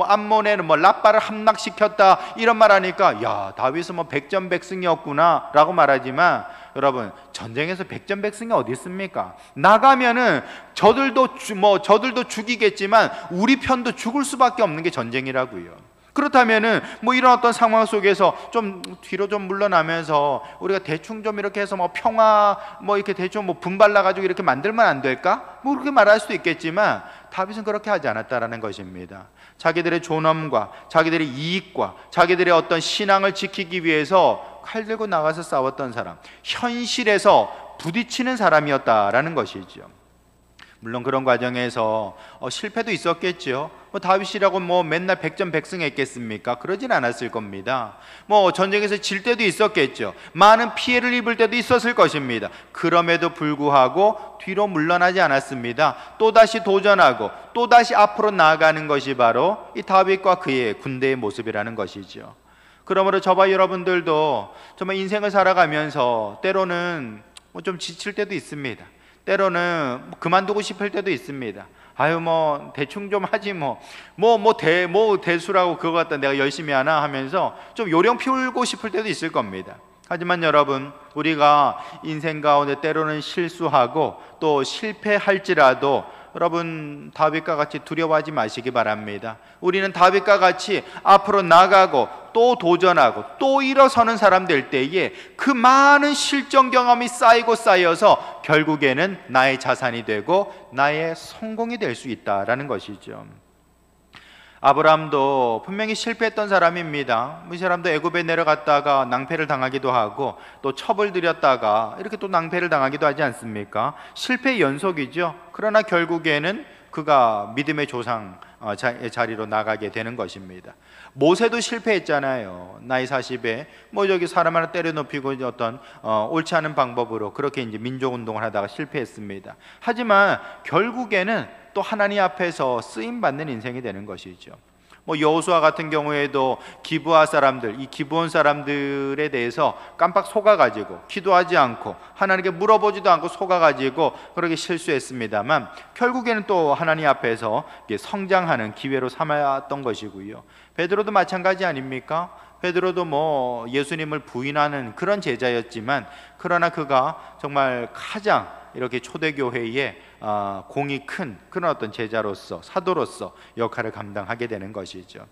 암몬에는 뭐 라빠를 함락시켰다 이런 말 하니까 야 다윗은 뭐 백전백승이었구나 라고 말하지만, 여러분, 전쟁에서 백전백승이 어디 있습니까? 나가면은 저들도 죽이겠지만 우리 편도 죽을 수밖에 없는 게 전쟁이라고요. 그렇다면은 뭐 이런 어떤 상황 속에서 좀 뒤로 좀 물러나면서 우리가 대충 좀 이렇게 해서 뭐 평화 뭐 이렇게 대충 뭐 분발나 가지고 이렇게 만들면 안 될까? 뭐 그렇게 말할 수도 있겠지만 다윗은 그렇게 하지 않았다라는 것입니다. 자기들의 존엄과 자기들의 이익과 자기들의 어떤 신앙을 지키기 위해서 칼 들고 나가서 싸웠던 사람, 현실에서 부딪히는 사람이었다라는 것이죠. 물론 그런 과정에서 실패도 있었겠죠. 뭐 다윗이라고 뭐 맨날 백전백승했겠습니까? 그러진 않았을 겁니다. 뭐 전쟁에서 질 때도 있었겠죠. 많은 피해를 입을 때도 있었을 것입니다. 그럼에도 불구하고 뒤로 물러나지 않았습니다. 또다시 도전하고 또다시 앞으로 나아가는 것이 바로 이 다윗과 그의 군대의 모습이라는 것이죠. 그러므로 저와 여러분들도 정말 인생을 살아가면서 때로는 뭐 좀 지칠 때도 있습니다. 때로는 그만두고 싶을 때도 있습니다. 아유 뭐 대충 좀 하지 뭐 대수라고 그거 갖다 내가 열심히 하나 하면서 좀 요령 피우고 싶을 때도 있을 겁니다. 하지만 여러분, 우리가 인생 가운데 때로는 실수하고 또 실패할지라도 여러분 다윗과 같이 두려워하지 마시기 바랍니다. 우리는 다윗과 같이 앞으로 나가고 또 도전하고 또 일어서는 사람 될 때에 그 많은 실전 경험이 쌓여서 결국에는 나의 자산이 되고 나의 성공이 될 수 있다라는 것이죠. 아브라함도 분명히 실패했던 사람입니다. 이 사람도 애굽에 내려갔다가 낭패를 당하기도 하고 또 첩을 들였다가 이렇게 또 낭패를 당하기도 하지 않습니까? 실패의 연속이죠. 그러나 결국에는 그가 믿음의 조상 자리로 나가게 되는 것입니다. 모세도 실패했잖아요. 나이 40에 뭐 여기 사람 하나 때려 눕히고 어떤 옳지 않은 방법으로 그렇게 이제 민족 운동을 하다가 실패했습니다. 하지만 결국에는 또 하나님 앞에서 쓰임 받는 인생이 되는 것이죠. 뭐 여호수아 같은 경우에도 기브아 사람들, 이 기브온 사람들에 대해서 깜빡 속아가지고 기도하지 않고 하나님께 물어보지도 않고 속아가지고 그렇게 실수했습니다만 결국에는 또 하나님 앞에서 성장하는 기회로 삼았던 것이고요. 베드로도 마찬가지 아닙니까? 베드로도 뭐 예수님을 부인하는 그런 제자였지만 그러나 그가 정말 가장 이렇게 초대교회의 공이 큰 그런 어떤 제자로서, 사도로서 역할을 감당하게 되는 것이죠.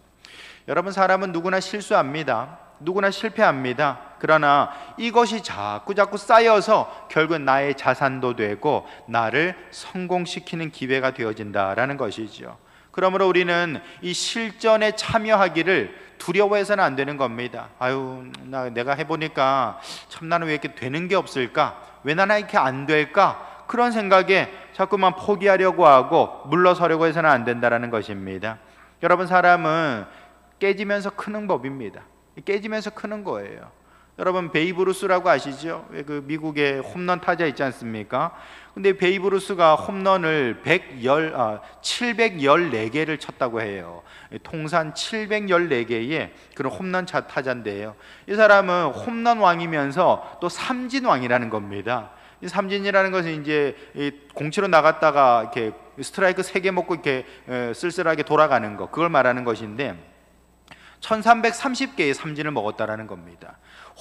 여러분, 사람은 누구나 실수합니다. 누구나 실패합니다. 그러나 이것이 자꾸 쌓여서 결국은 나의 자산도 되고 나를 성공시키는 기회가 되어진다라는 것이죠. 그러므로 우리는 이 실전에 참여하기를 두려워해서는 안 되는 겁니다. 아유, 내가 해보니까 참 나는 왜 이렇게 되는 게 없을까? 왜 나는 이렇게 안 될까? 그런 생각에 자꾸만 포기하려고 하고 물러서려고 해서는 안 된다는 것입니다. 여러분, 사람은 깨지면서 크는 법입니다. 깨지면서 크는 거예요. 여러분, 베이브 루스라고 아시죠? 그 미국의 홈런 타자 있지 않습니까? 근데 베이브 루스가 홈런을 714개를 쳤다고 해요. 통산 714개의 그런 홈런 타자인데요. 이 사람은 홈런 왕이면서 또 삼진 왕이라는 겁니다. 이 삼진이라는 것은 이제 공치로 나갔다가 이렇게 스트라이크 3개 먹고 이렇게 쓸쓸하게 돌아가는 거, 그걸 말하는 것인데 1330개의 삼진을 먹었다라는 겁니다.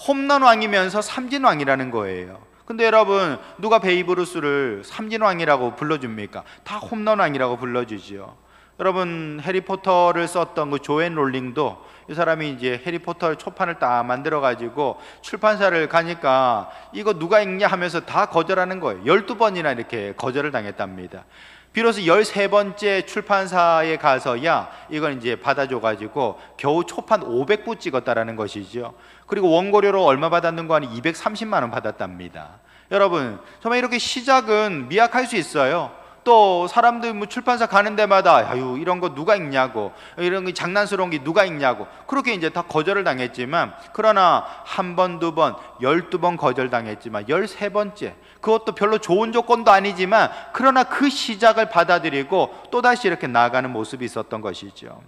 홈런 왕이면서 삼진 왕이라는 거예요. 근데 여러분, 누가 베이브 루스를 삼진 왕이라고 불러줍니까? 다 홈런 왕이라고 불러주죠. 여러분, 해리포터를 썼던 그 조앤 롤링도 이 사람이 이제 해리포터 초판을 딱 만들어 가지고 출판사를 가니까 이거 누가 읽냐 하면서 다 거절하는 거예요. 12번이나 이렇게 거절을 당했답니다. 비로소 13번째 출판사에 가서야 이걸 이제 받아줘가지고 겨우 초판 500부 찍었다라는 것이죠. 그리고 원고료로 얼마 받았는 거 아니 230만 원 받았답니다. 여러분, 정말 이렇게 시작은 미약할 수 있어요. 또 사람들 뭐 출판사 가는 데마다 아유, 이런 거 누가 읽냐고, 이런 거 장난스러운 게 누가 읽냐고, 그렇게 이제 다 거절을 당했지만, 그러나 한 번, 두 번, 12번 거절당했지만 13번째, 그것도 별로 좋은 조건도 아니지만 그러나 그 시작을 받아들이고 또다시 이렇게 나아가는 모습이 있었던 것이죠.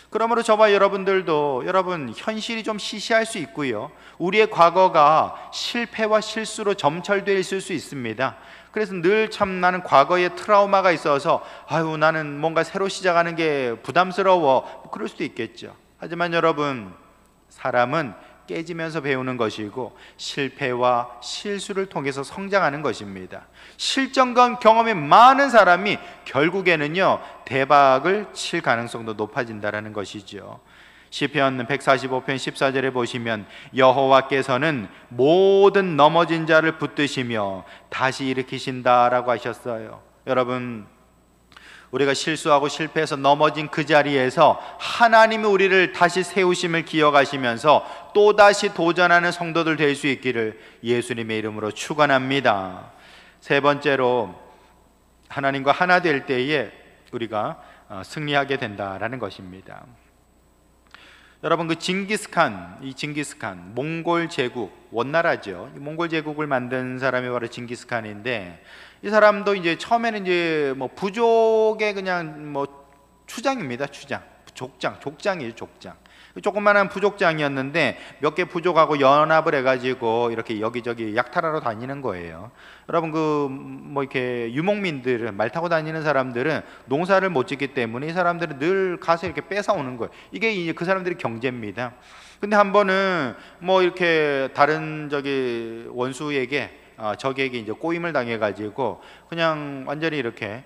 그러므로 저와 여러분들도, 여러분, 현실이 좀 시시할 수 있고요, 우리의 과거가 실패와 실수로 점철되어 있을 수 있습니다. 그래서 늘 참 나는 과거에 트라우마가 있어서 아유, 나는 뭔가 새로 시작하는 게 부담스러워, 그럴 수도 있겠죠. 하지만 여러분, 사람은 깨지면서 배우는 것이고 실패와 실수를 통해서 성장하는 것입니다. 실전 경험이 많은 사람이 결국에는요, 대박을 칠 가능성도 높아진다는 것이죠. 시편 145편 14절에 보시면 여호와께서는 모든 넘어진 자를 붙드시며 다시 일으키신다라고 하셨어요. 여러분, 우리가 실수하고 실패해서 넘어진 그 자리에서 하나님이 우리를 다시 세우심을 기억하시면서 또다시 도전하는 성도들 될 수 있기를 예수님의 이름으로 축원합니다. 세 번째로, 하나님과 하나 될 때에 우리가 승리하게 된다라는 것입니다. 여러분, 그 징기스칸, 이 징기스칸, 몽골 제국, 원나라죠. 이 몽골 제국을 만든 사람이 바로 징기스칸인데, 이 사람도 이제 처음에는 이제 뭐 부족의 그냥 뭐 추장입니다. 족장이에요, 족장. 조그만한 부족장이었는데 몇 개 부족하고 연합을 해가지고 이렇게 여기저기 약탈하러 다니는 거예요. 여러분, 그 뭐 이렇게 유목민들은, 말 타고 다니는 사람들은 농사를 못 짓기 때문에 이 사람들은 늘 가서 이렇게 뺏어오는 거예요. 이게 이제 그 사람들의 경제입니다. 근데 한 번은 뭐 이렇게 다른 원수에게 적에게 이제 꼬임을 당해가지고 그냥 완전히 이렇게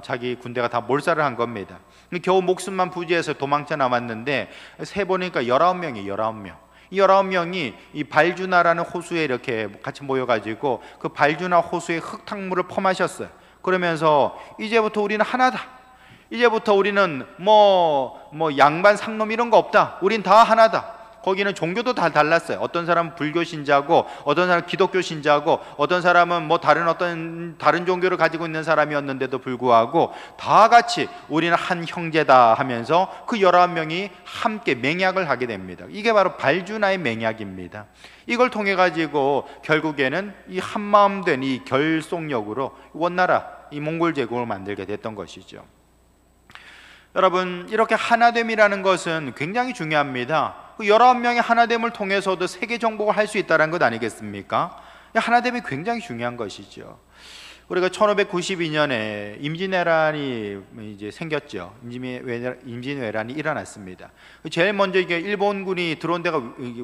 자기 군대가 다 몰살을 한 겁니다. 겨우 목숨만 부지해서 도망쳐 나왔는데 세 보니까 19명이 19명. 이 19명이 이 발주나라는 호수에 이렇게 같이 모여가지고 그 발주나 호수에 흙탕물을 퍼마셨어요. 그러면서 이제부터 우리는 하나다. 이제부터 우리는 뭐 양반 상놈 이런 거 없다. 우린 다 하나다. 거기는 종교도 다 달랐어요. 어떤 사람은 불교 신자고, 어떤 사람은 기독교 신자고, 어떤 사람은 뭐 다른 종교를 가지고 있는 사람이었는데도 불구하고 다 같이 우리는 한 형제다 하면서 그 11명이 함께 맹약을 하게 됩니다. 이게 바로 발주나의 맹약입니다. 이걸 통해 가지고 결국에는 이 한마음 된 이 결속력으로 원나라, 이 몽골 제국을 만들게 됐던 것이죠. 여러분, 이렇게 하나됨이라는 것은 굉장히 중요합니다. 그 19명의 하나됨을 통해서도 세계 정복을 할 수 있다는 것 아니겠습니까? 하나됨이 굉장히 중요한 것이죠. 우리가 1592년에 임진왜란이 이제 생겼죠. 임진왜란이 일어났습니다. 제일 먼저 이게 일본군이 들어온 데가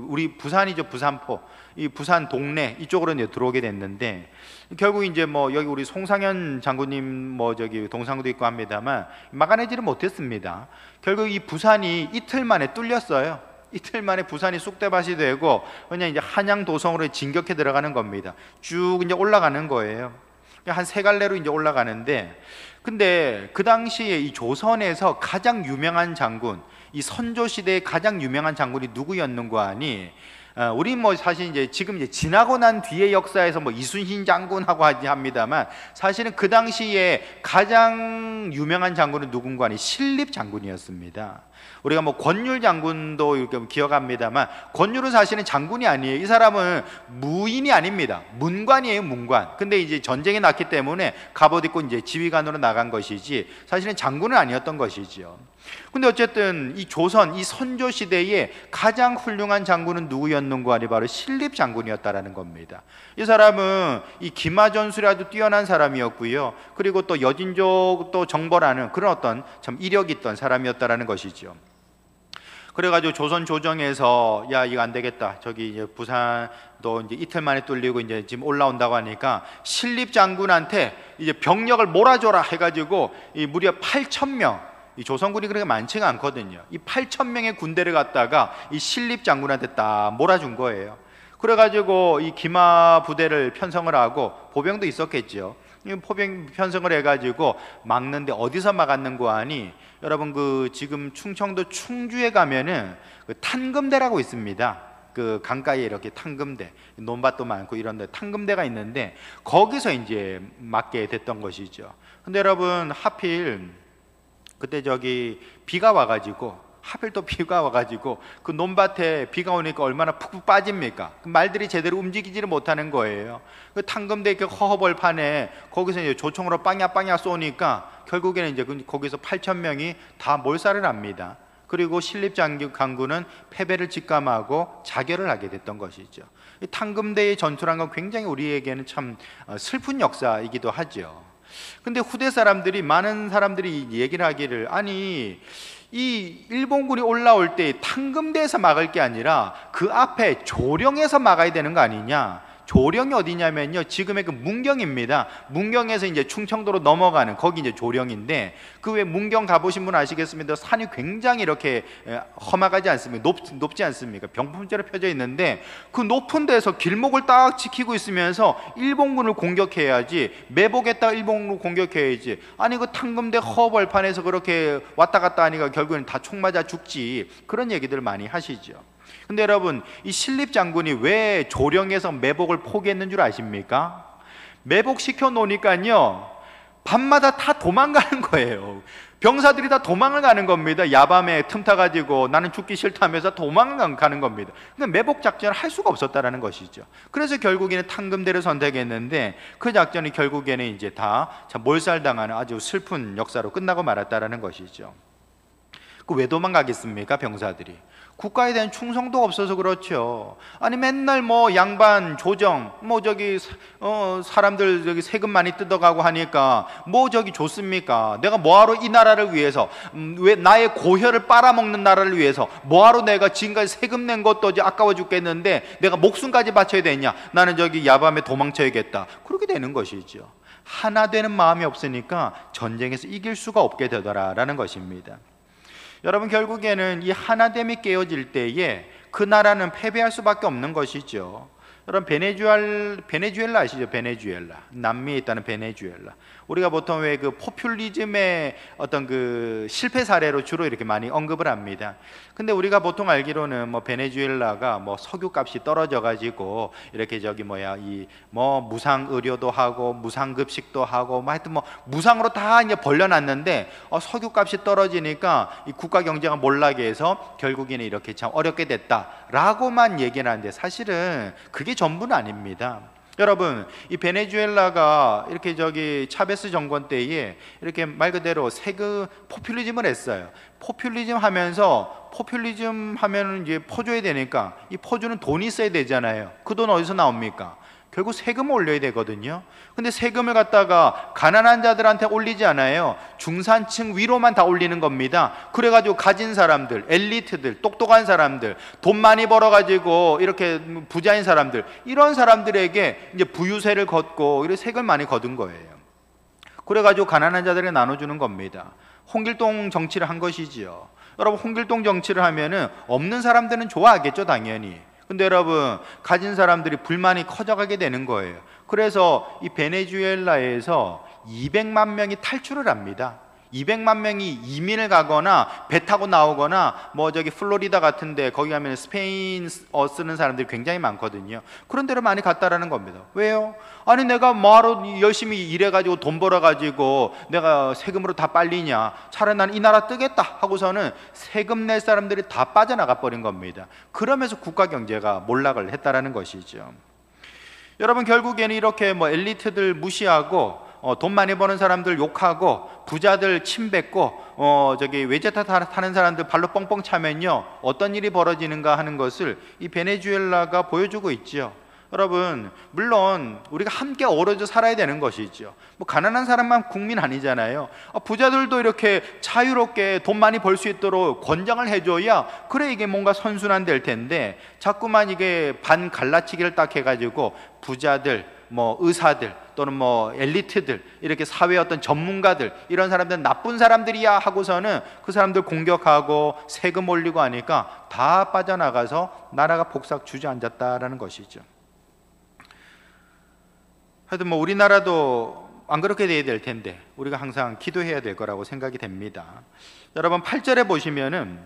우리 부산이죠. 부산포, 이 부산 동래 이쪽으로 이제 들어오게 됐는데, 결국 이제 뭐 여기 우리 송상현 장군님 뭐 저기 동상도 있고 합니다만 막아내지를 못했습니다. 결국 이 부산이 이틀 만에 뚫렸어요. 이틀 만에 부산이 쑥대밭이 되고 그냥 이제 한양 도성으로 진격해 들어가는 겁니다. 쭉 이제 올라가는 거예요. 한 세 갈래로 이제 올라가는데, 근데 그 당시에 이 조선에서 가장 유명한 장군, 이 선조 시대의 가장 유명한 장군이 누구였는고 하니, 우리 뭐 사실 이제 지금 이제 지나고 난 뒤의 역사에서 뭐 이순신 장군하고 하지 합니다만, 사실은 그 당시에 가장 유명한 장군은 누군가 하니 신립 장군이었습니다. 우리가 뭐 권율 장군도 이렇게 기억합니다만, 권율은 사실은 장군이 아니에요. 이 사람은 무인이 아닙니다. 문관이에요, 문관. 근데 이제 전쟁이 났기 때문에 갑옷 입고 이제 지휘관으로 나간 것이지 사실은 장군은 아니었던 것이죠. 근데 어쨌든 이 조선, 이 선조 시대에 가장 훌륭한 장군은 누구였는가 하니 바로 신립 장군이었다라는 겁니다. 이 사람은 이 기마전술에 아주 뛰어난 사람이었고요. 그리고 또 여진족 또 정벌하는 그런 어떤 참 이력이 있던 사람이었다라는 것이죠. 그래가지고 조선 조정에서 야 이거 안 되겠다, 저기 이제 부산도 이제 이틀 만에 뚫리고 이제 지금 올라온다고 하니까 신립 장군한테 이제 병력을 몰아줘라 해가지고 이 무려 8,000명, 이 조선군이 그렇게 많지가 않거든요. 이 8,000명의 군대를 갖다가 이 신립 장군한테 딱 몰아준 거예요. 그래가지고 이 기마 부대를 편성을 하고, 보병도 있었겠죠. 포병 편성을 해가지고 막는데 어디서 막았는고 하니, 여러분 그 지금 충청도 충주에 가면은 그 탄금대라고 있습니다. 그 강가에 이렇게 탄금대, 논밭도 많고 이런데 탄금대가 있는데 거기서 이제 맞게 됐던 것이죠. 근데 여러분 하필 그때 저기 비가 와가지고, 하필 또 비가 와가지고 그 논밭에 비가 오니까 얼마나 푹푹 빠집니까? 그 말들이 제대로 움직이지를 못하는 거예요. 그 탄금대 그 허허벌판에 거기서 이제 조총으로 빵야 쏘니까 결국에는 이제 거기서 8,000명이 다 몰살을 합니다. 그리고 신립 장군은 패배를 직감하고 자결을 하게 됐던 것이죠. 이 탄금대의 전투란 건 굉장히 우리에게는 참 슬픈 역사이기도 하죠. 근데 후대 사람들이, 많은 사람들이 얘기를 하기를, 아니 이 일본군이 올라올 때 탄금대에서 막을 게 아니라 그 앞에 조령에서 막아야 되는 거 아니냐. 조령이 어디냐면요, 지금의 그 문경입니다. 문경에서 이제 충청도로 넘어가는 거기 이제 조령인데, 그 외 문경 가보신 분 아시겠습니다. 산이 굉장히 이렇게 험악하지 않습니까? 높지 않습니까? 병풍처럼 펴져 있는데 그 높은 데서 길목을 딱 지키고 있으면서 일본군을 공격해야지, 매복했다 일본군을 공격해야지. 아니 그 탄금대 허벌판에서 그렇게 왔다 갔다 하니까 결국엔 다 총 맞아 죽지. 그런 얘기들 많이 하시죠. 근데 여러분, 이 신립 장군이 왜 조령에서 매복을 포기했는 줄 아십니까? 매복시켜 놓으니까요 밤마다 다 도망가는 거예요. 병사들이 다 도망을 가는 겁니다. 야밤에 틈타가지고 나는 죽기 싫다면서 도망을 가는 겁니다. 그러니까 매복 작전을 할 수가 없었다라는 것이죠. 그래서 결국에는 탄금대를 선택했는데 그 작전이 결국에는 이제 다 몰살당하는 아주 슬픈 역사로 끝나고 말았다라는 것이죠. 그 왜 도망가겠습니까? 병사들이 국가에 대한 충성도 없어서 그렇죠. 아니 맨날 뭐 양반 조정 뭐 저기 사람들 저기 세금 많이 뜯어가고 하니까 뭐 저기 좋습니까? 내가 뭐하러 이 나라를 위해서, 왜 나의 고혈을 빨아먹는 나라를 위해서 뭐하러 내가 지금까지 세금 낸 것도 아까워 죽겠는데 내가 목숨까지 바쳐야 되냐? 나는 저기 야밤에 도망쳐야겠다. 그렇게 되는 것이죠. 하나 되는 마음이 없으니까 전쟁에서 이길 수가 없게 되더라라는 것입니다. 여러분, 결국에는 이 하나됨이 깨어질 때에 그 나라는 패배할 수밖에 없는 것이죠. 여러분, 베네수엘라 아시죠? 베네수엘라, 남미에 있다는 베네수엘라. 우리가 보통 왜 그 포퓰리즘의 어떤 그 실패 사례로 주로 이렇게 많이 언급을 합니다. 근데 우리가 보통 알기로는 뭐 베네수엘라가 뭐 석유값이 떨어져 가지고 이렇게 저기 뭐야 이 뭐 무상 의료도 하고 무상 급식도 하고 뭐 하여튼 뭐 무상으로 다 이제 벌려놨는데 석유값이 떨어지니까 이 국가 경제가 몰락해 해서 결국에는 이렇게 참 어렵게 됐다라고만 얘기를 하는데 사실은 그게 전부는 아닙니다. 여러분, 이 베네수엘라가 이렇게 저기 차베스 정권 때에 이렇게 말 그대로 포퓰리즘을 했어요. 포퓰리즘 하면은 이제 퍼줘야 되니까 이 퍼주는 돈이 있어야 되잖아요. 그 돈 어디서 나옵니까? 결국 세금을 올려야 되거든요. 근데 세금을 갖다가 가난한 자들한테 올리지 않아요. 중산층 위로만 다 올리는 겁니다. 그래가지고 가진 사람들, 엘리트들, 똑똑한 사람들, 돈 많이 벌어가지고 이렇게 부자인 사람들, 이런 사람들에게 이제 부유세를 걷고 이렇게 세금을 많이 거둔 거예요. 그래가지고 가난한 자들에게 나눠주는 겁니다. 홍길동 정치를 한 것이지요. 여러분, 홍길동 정치를 하면은 없는 사람들은 좋아하겠죠, 당연히. 근데 여러분, 가진 사람들이 불만이 커져가게 되는 거예요. 그래서 이 베네수엘라에서 200만 명이 탈출을 합니다. 200만 명이 이민을 가거나 배 타고 나오거나 뭐 저기 플로리다 같은데 거기 가면 스페인어 쓰는 사람들이 굉장히 많거든요. 그런 데로 많이 갔다라는 겁니다. 왜요? 아니 내가 뭐하러 열심히 일해가지고 돈 벌어가지고 내가 세금으로 다 빨리냐, 차라리 난 이 나라 뜨겠다 하고서는 세금 낼 사람들이 다 빠져나가 버린 겁니다. 그러면서 국가 경제가 몰락을 했다라는 것이죠. 여러분, 결국에는 이렇게 뭐 엘리트들 무시하고 돈 많이 버는 사람들 욕하고 부자들 침뱉고 저기 외제차 타는 사람들 발로 뻥뻥 차면요 어떤 일이 벌어지는가 하는 것을 이 베네수엘라가 보여주고 있죠. 여러분, 물론 우리가 함께 어우러져 살아야 되는 것이죠. 뭐 가난한 사람만 국민 아니잖아요. 부자들도 이렇게 자유롭게 돈 많이 벌 수 있도록 권장을 해줘야 그래 이게 뭔가 선순환 될 텐데, 자꾸만 이게 반 갈라치기를 딱 해가지고 부자들, 뭐 의사들 또는 뭐 엘리트들, 이렇게 사회 어떤 전문가들, 이런 사람들은 나쁜 사람들이야 하고서는 그 사람들 공격하고 세금 올리고 하니까 다 빠져나가서 나라가 폭삭 주저앉았다라는 것이죠. 하여튼 뭐 우리나라도 안 그렇게 돼야 될 텐데 우리가 항상 기도해야 될 거라고 생각이 됩니다. 여러분, 8절에 보시면은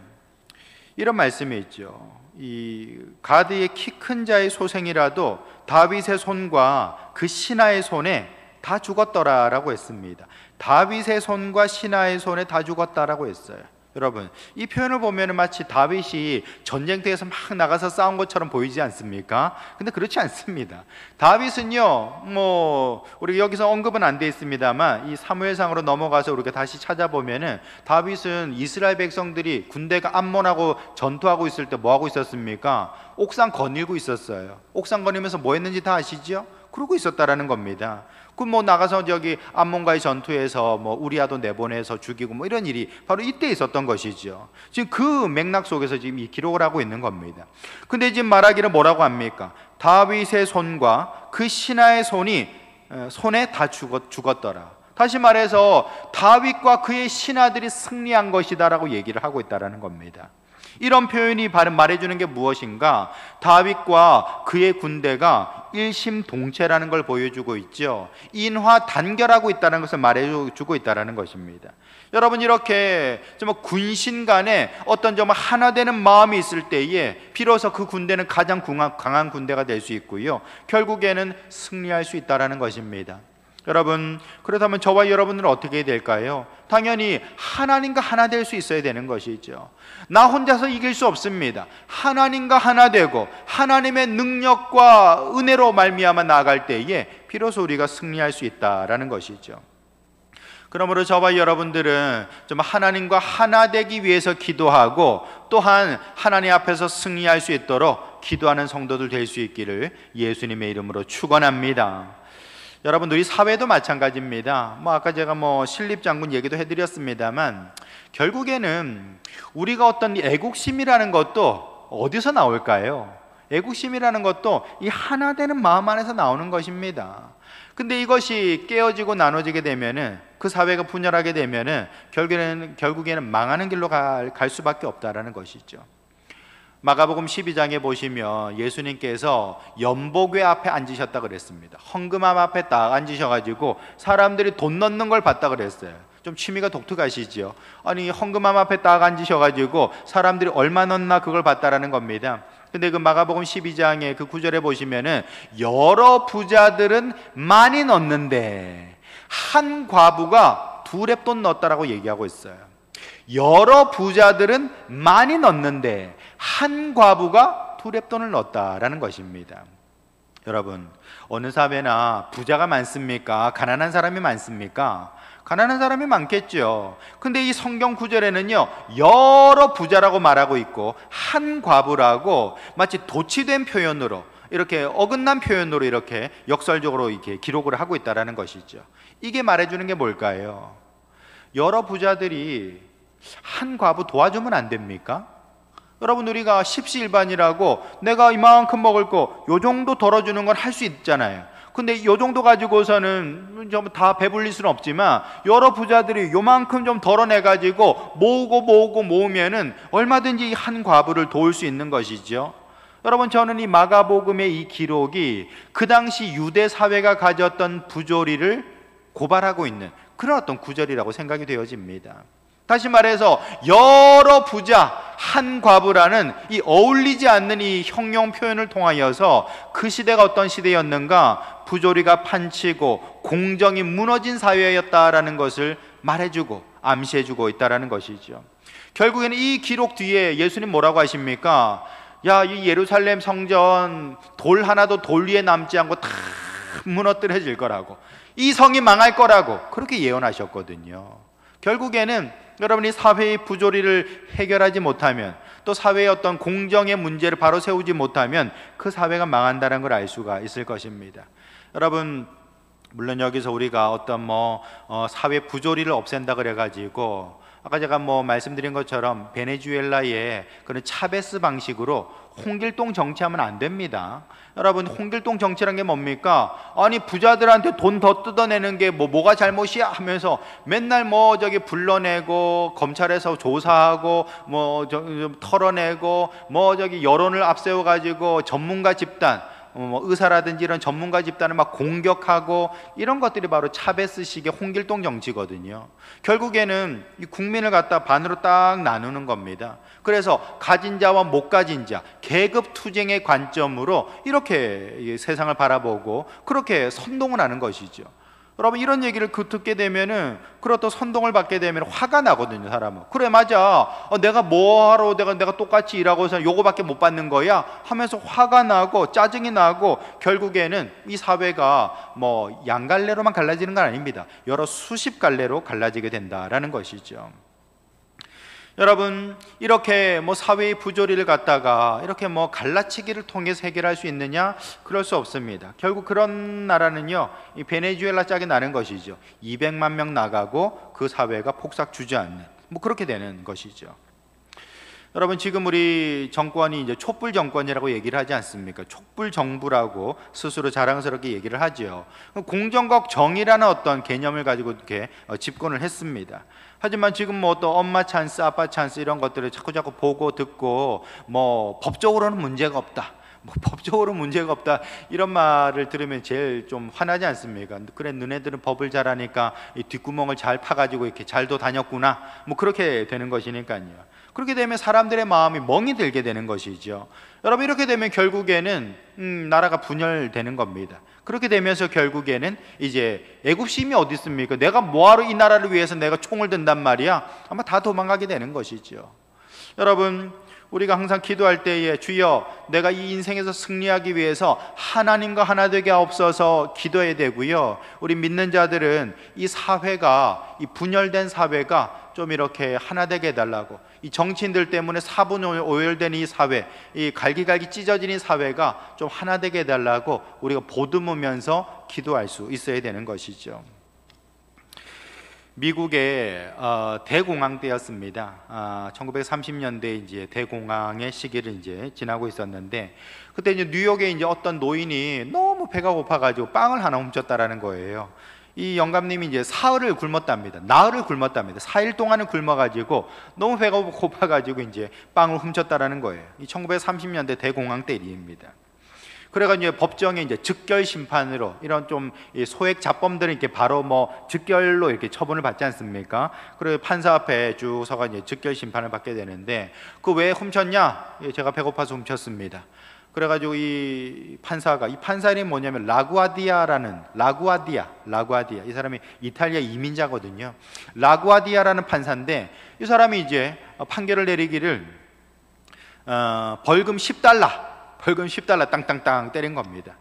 이런 말씀이 있죠. 이 가드의 키 큰 자의 소생이라도 다윗의 손과 그 신하의 손에 다 죽었더라라고 했습니다. 다윗의 손과 신하의 손에 다 죽었다라고 했어요. 여러분, 이 표현을 보면 마치 다윗이 전쟁터에서 막 나가서 싸운 것처럼 보이지 않습니까? 근데 그렇지 않습니다. 다윗은요, 뭐 우리 여기서 언급은 안 돼 있습니다만 이 사무엘상으로 넘어가서 우리가 다시 찾아보면은 다윗은 이스라엘 백성들이 군대가 암몬하고 전투하고 있을 때 뭐 하고 있었습니까? 옥상 거닐고 있었어요. 옥상 거니면서 뭐 했는지 다 아시죠? 그러고 있었다라는 겁니다. 그 뭐 나가서 저기 암몬과의 전투에서 뭐 우리아도 내보내서 죽이고 뭐 이런 일이 바로 이때 있었던 것이죠. 지금 그 맥락 속에서 지금 이 기록을 하고 있는 겁니다. 근데 지금 말하기를 뭐라고 합니까? 다윗의 손과 그 신하의 손에 다 죽었더라. 다시 말해서 다윗과 그의 신하들이 승리한 것이다라고 얘기를 하고 있다라는 겁니다. 이런 표현이 말해주는 게 무엇인가? 다윗과 그의 군대가 일심동체라는 걸 보여주고 있죠. 인화단결하고 있다는 것을 말해주고 있다는 것입니다. 여러분, 이렇게 정말 군신 간에 어떤 정말 하나 되는 마음이 있을 때에 비로소 그 군대는 가장 강한 군대가 될 수 있고요, 결국에는 승리할 수 있다는 것입니다. 여러분, 그렇다면 저와 여러분들은 어떻게 해야 될까요? 당연히 하나님과 하나 될 수 있어야 되는 것이죠. 나 혼자서 이길 수 없습니다. 하나님과 하나 되고 하나님의 능력과 은혜로 말미암아 나아갈 때에 비로소 우리가 승리할 수 있다라는 것이죠. 그러므로 저와 여러분들은 좀 하나님과 하나 되기 위해서 기도하고 또한 하나님 앞에서 승리할 수 있도록 기도하는 성도들 될 수 있기를 예수님의 이름으로 축원합니다. 여러분, 우리 사회도 마찬가지입니다. 뭐 아까 제가 뭐 신립장군 얘기도 해드렸습니다만 결국에는 우리가 어떤 애국심이라는 것도 어디서 나올까요? 애국심이라는 것도 이 하나 되는 마음 안에서 나오는 것입니다. 근데 이것이 깨어지고 나눠지게 되면은, 그 사회가 분열하게 되면은 결국에는 망하는 길로 갈 수밖에 없다라는 것이죠. 마가복음 12장에 보시면 예수님께서 연복궤 앞에 앉으셨다 그랬습니다. 헌금함 앞에 딱 앉으셔가지고 사람들이 돈 넣는 걸 봤다 그랬어요. 좀 취미가 독특하시죠? 아니, 헌금함 앞에 딱 앉으셔가지고 사람들이 얼마 넣나 그걸 봤다라는 겁니다. 근데 그 마가복음 12장의 그 9절에 보시면은 여러 부자들은 많이 넣는데 한 과부가 2렙돈 넣었다라고 얘기하고 있어요. 여러 부자들은 많이 넣는데 한 과부가 2렙돈을 넣었다라는 것입니다. 여러분, 어느 사회나 부자가 많습니까? 가난한 사람이 많습니까? 가난한 사람이 많겠죠. 근데 이 성경 구절에는요, 여러 부자라고 말하고 있고 한 과부라고 마치 도치된 표현으로 이렇게 어긋난 표현으로 이렇게 역설적으로 이렇게 기록을 하고 있다라는 것이죠. 이게 말해주는 게 뭘까요? 여러 부자들이 한 과부 도와주면 안 됩니까? 여러분, 우리가 십시일반이라고 내가 이만큼 먹을 거 요 정도 덜어주는 건 할 수 있잖아요. 근데 요 정도 가지고서는 좀 다 배불릴 수는 없지만 여러 부자들이 요만큼 좀 덜어내가지고 모으면은 얼마든지 한 과부를 도울 수 있는 것이죠. 여러분, 저는 이 마가복음의 이 기록이 그 당시 유대 사회가 가졌던 부조리를 고발하고 있는 그런 어떤 구절이라고 생각이 되어집니다. 다시 말해서 여러 부자 한 과부라는 이 어울리지 않는 이 형용 표현을 통하여서 그 시대가 어떤 시대였는가, 부조리가 판치고 공정이 무너진 사회였다라는 것을 말해주고 암시해주고 있다라는 것이죠. 결국에는 이 기록 뒤에 예수님 뭐라고 하십니까? 야, 이 예루살렘 성전 돌 하나도 돌 위에 남지 않고 다 무너뜨려질 거라고, 이 성이 망할 거라고 그렇게 예언하셨거든요. 결국에는 여러분이 사회의 부조리를 해결하지 못하면, 또 사회의 어떤 공정의 문제를 바로 세우지 못하면 그 사회가 망한다는 걸 알 수가 있을 것입니다. 여러분, 물론 여기서 우리가 어떤 사회 부조리를 없앤다 그래가지고 아까 제가 말씀드린 것처럼 베네수엘라의 그런 차베스 방식으로 홍길동 정치하면 안 됩니다. 여러분, 홍길동 정치란 게 뭡니까? 아니, 부자들한테 돈 더 뜯어내는 게 뭐가 잘못이야 하면서 맨날 저기 불러내고 검찰에서 조사하고 좀 털어내고 저기 여론을 앞세워 가지고 전문가 집단, 의사라든지 이런 전문가 집단을 막 공격하고, 이런 것들이 바로 차베스식의 홍길동 정치거든요. 결국에는 이 국민을 갖다 반으로 딱 나누는 겁니다. 그래서 가진 자와 못 가진 자, 계급 투쟁의 관점으로 이렇게 세상을 바라보고 그렇게 선동을 하는 것이죠. 여러분, 이런 얘기를 듣게 되면은, 그리고 또 선동을 받게 되면 화가 나거든요, 사람은. 그래, 맞아. 내가 뭐하러 내가 똑같이 일하고서 요거밖에 못 받는 거야 하면서 화가 나고 짜증이 나고, 결국에는 이 사회가 양갈래로만 갈라지는 건 아닙니다. 여러 수십 갈래로 갈라지게 된다라는 것이죠. 여러분, 이렇게 사회의 부조리를 갖다가 이렇게 갈라치기를 통해서 해결할 수 있느냐? 그럴 수 없습니다. 결국 그런 나라는요, 이 베네수엘라 짝이 나는 것이죠. 200만 명 나가고 그 사회가 폭삭 주저앉는, 그렇게 되는 것이죠. 여러분, 지금 우리 정권이 이제 촛불 정권이라고 얘기를 하지 않습니까? 촛불 정부라고 스스로 자랑스럽게 얘기를 하죠. 공정과 정의라는 어떤 개념을 가지고 이렇게 집권을 했습니다. 하지만 지금 또 엄마 찬스, 아빠 찬스 이런 것들을 자꾸 보고 듣고 법적으로는 문제가 없다, 법적으로 문제가 없다, 이런 말을 들으면 제일 좀 화나지 않습니까? 그래, 너네들은 법을 잘하니까 이 뒷구멍을 잘 파가지고 이렇게 잘도 다녔구나, 그렇게 되는 것이니까요. 그렇게 되면 사람들의 마음이 멍이 들게 되는 것이죠. 여러분, 이렇게 되면 결국에는 나라가 분열되는 겁니다. 그렇게 되면서 결국에는 이제 애국심이 어디 있습니까? 내가 뭐하러 이 나라를 위해서 내가 총을 든단 말이야? 아마 다 도망가게 되는 것이죠. 여러분, 우리가 항상 기도할 때에 주여, 내가 이 인생에서 승리하기 위해서 하나님과 하나 되게 하옵소서 기도해야 되고요. 우리 믿는 자들은 이 사회가, 이 분열된 사회가 좀 이렇게 하나 되게 해달라고, 이 정치인들 때문에 사분오열된 이 사회, 이 갈기갈기 찢어진 이 사회가 좀 하나 되게 해달라고 우리가 보듬으면서 기도할 수 있어야 되는 것이죠. 미국의 대공황 때였습니다. 1930년대 이제 대공황의 시기를 이제 지나고 있었는데, 그때 이제 뉴욕에 이제 어떤 노인이 너무 배가 고파가지고 빵을 하나 훔쳤다라는 거예요. 이 영감님이 이제 사흘을 굶었답니다. 나흘을 굶었답니다. 4일 동안을 굶어가지고 너무 배가 고파가지고 이제 빵을 훔쳤다라는 거예요. 이 1930년대 대공황 때 일입니다. 그래가지고 이제 법정에 이제 즉결 심판으로, 이런 좀 소액 잡범들은 이렇게 바로 즉결로 이렇게 처분을 받지 않습니까? 그리고 판사 앞에 쭉 서가 이제 즉결 심판을 받게 되는데, 그 왜 훔쳤냐? 제가 배고파서 훔쳤습니다. 그래가지고 이 판사가, 이 판사 이름이 뭐냐면 라구아디아, 이 사람이 이탈리아 이민자거든요. 라구아디아라는 판사인데, 이 사람이 이제 판결을 내리기를 벌금 10달러 땅땅땅 때린 겁니다.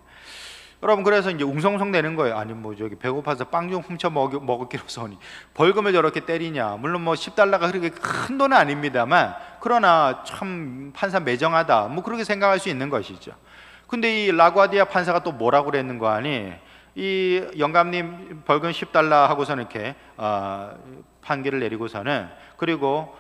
여러분, 그래서 이제 웅성웅성 내는 거예요. 아니 저기 배고파서 빵 좀 훔쳐 먹었기로서니 벌금을 저렇게 때리냐. 물론 10달러가 그렇게 큰 돈은 아닙니다만, 그러나 참 판사 매정하다, 그렇게 생각할 수 있는 것이죠. 근데 이 라구아디아 판사가 또 뭐라고 그랬는 거 아니? 이 영감님 벌금 10달러 하고서는 이렇게 판결을 내리고서는, 그리고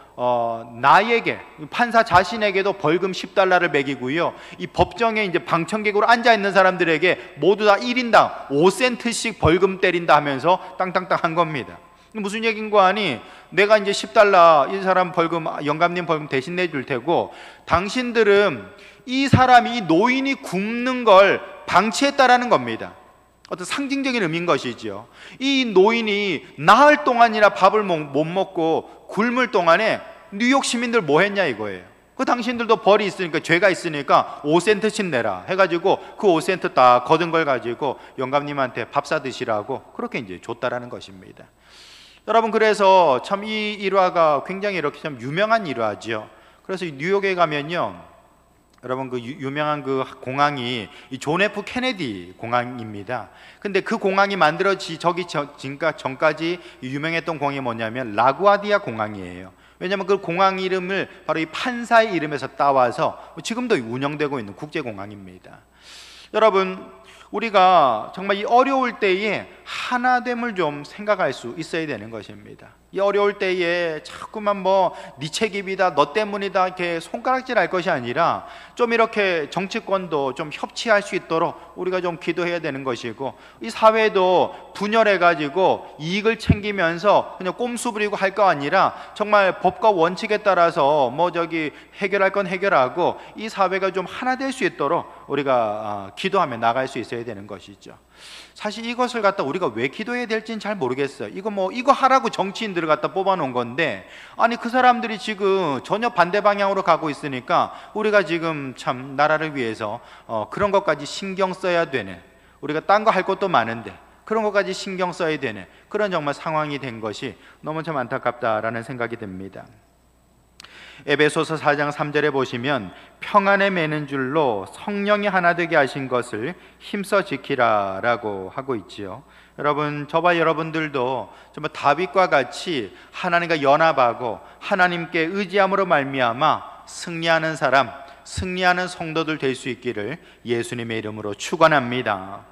나에게, 판사 자신에게도 벌금 10달러를 매기고요, 이 법정에 이제 방청객으로 앉아 있는 사람들에게 모두 다 1인당 5센트씩 벌금 때린다 하면서 땅땅땅 한 겁니다. 무슨 얘기인 거 아니? 내가 이제 10달러 이 사람 벌금, 영감님 벌금 대신 내줄 테고, 당신들은 이 사람이, 이 노인이 굶는 걸 방치했다라는 겁니다. 어떤 상징적인 의미인 것이죠. 이 노인이 나흘 동안이나 밥을 못 먹고 굶을 동안에 뉴욕 시민들 뭐 했냐 이거예요. 그 당신들도 벌이 있으니까, 죄가 있으니까 5센트씩 내라 해가지고 그 5센트 딱 거둔 걸 가지고 영감님한테 밥 사 드시라고 그렇게 이제 줬다라는 것입니다. 여러분, 그래서 참 이 일화가 굉장히 이렇게 참 유명한 일화죠. 그래서 뉴욕에 가면요, 여러분 그 유명한 그 공항이 이 존 F 케네디 공항입니다. 근데 그 공항이 만들어지기 전까지 유명했던 공항이 뭐냐면 라구아디아 공항이에요. 왜냐하면 그 공항 이름을 바로 이 판사의 이름에서 따와서 지금도 운영되고 있는 국제공항입니다. 여러분, 우리가 정말 이 어려울 때에 하나됨을 좀 생각할 수 있어야 되는 것입니다. 이 어려울 때에 자꾸만 뭐 네 책임이다, 너 때문이다 이렇게 손가락질 할 것이 아니라 좀 이렇게 정치권도 좀 협치할 수 있도록 우리가 좀 기도해야 되는 것이고, 이 사회도 분열해 가지고 이익을 챙기면서 그냥 꼼수 부리고 할 거 아니라 정말 법과 원칙에 따라서 뭐 해결할 건 해결하고 이 사회가 좀 하나 될 수 있도록 우리가 기도하며 나갈 수 있어야 되는 것이죠. 사실 이것을 갖다 우리가 왜 기도해야 될지는 잘 모르겠어요. 이거 하라고 정치인들을 갖다 뽑아놓은 건데, 아니 그 사람들이 지금 전혀 반대 방향으로 가고 있으니까 우리가 지금 참 나라를 위해서 그런 것까지 신경 써야 되는, 우리가 딴 거 할 것도 많은데 그런 것까지 신경 써야 되는 그런 정말 상황이 된 것이 너무 참 안타깝다라는 생각이 듭니다. 에베소서 4장 3절에 보시면 평안에 매는 줄로 성령이 하나 되게 하신 것을 힘써 지키라 라고 하고 있지요. 여러분, 저와 여러분들도 정말 다윗과 같이 하나님과 연합하고 하나님께 의지함으로 말미암아 승리하는 사람, 승리하는 성도들 될 수 있기를 예수님의 이름으로 축원합니다.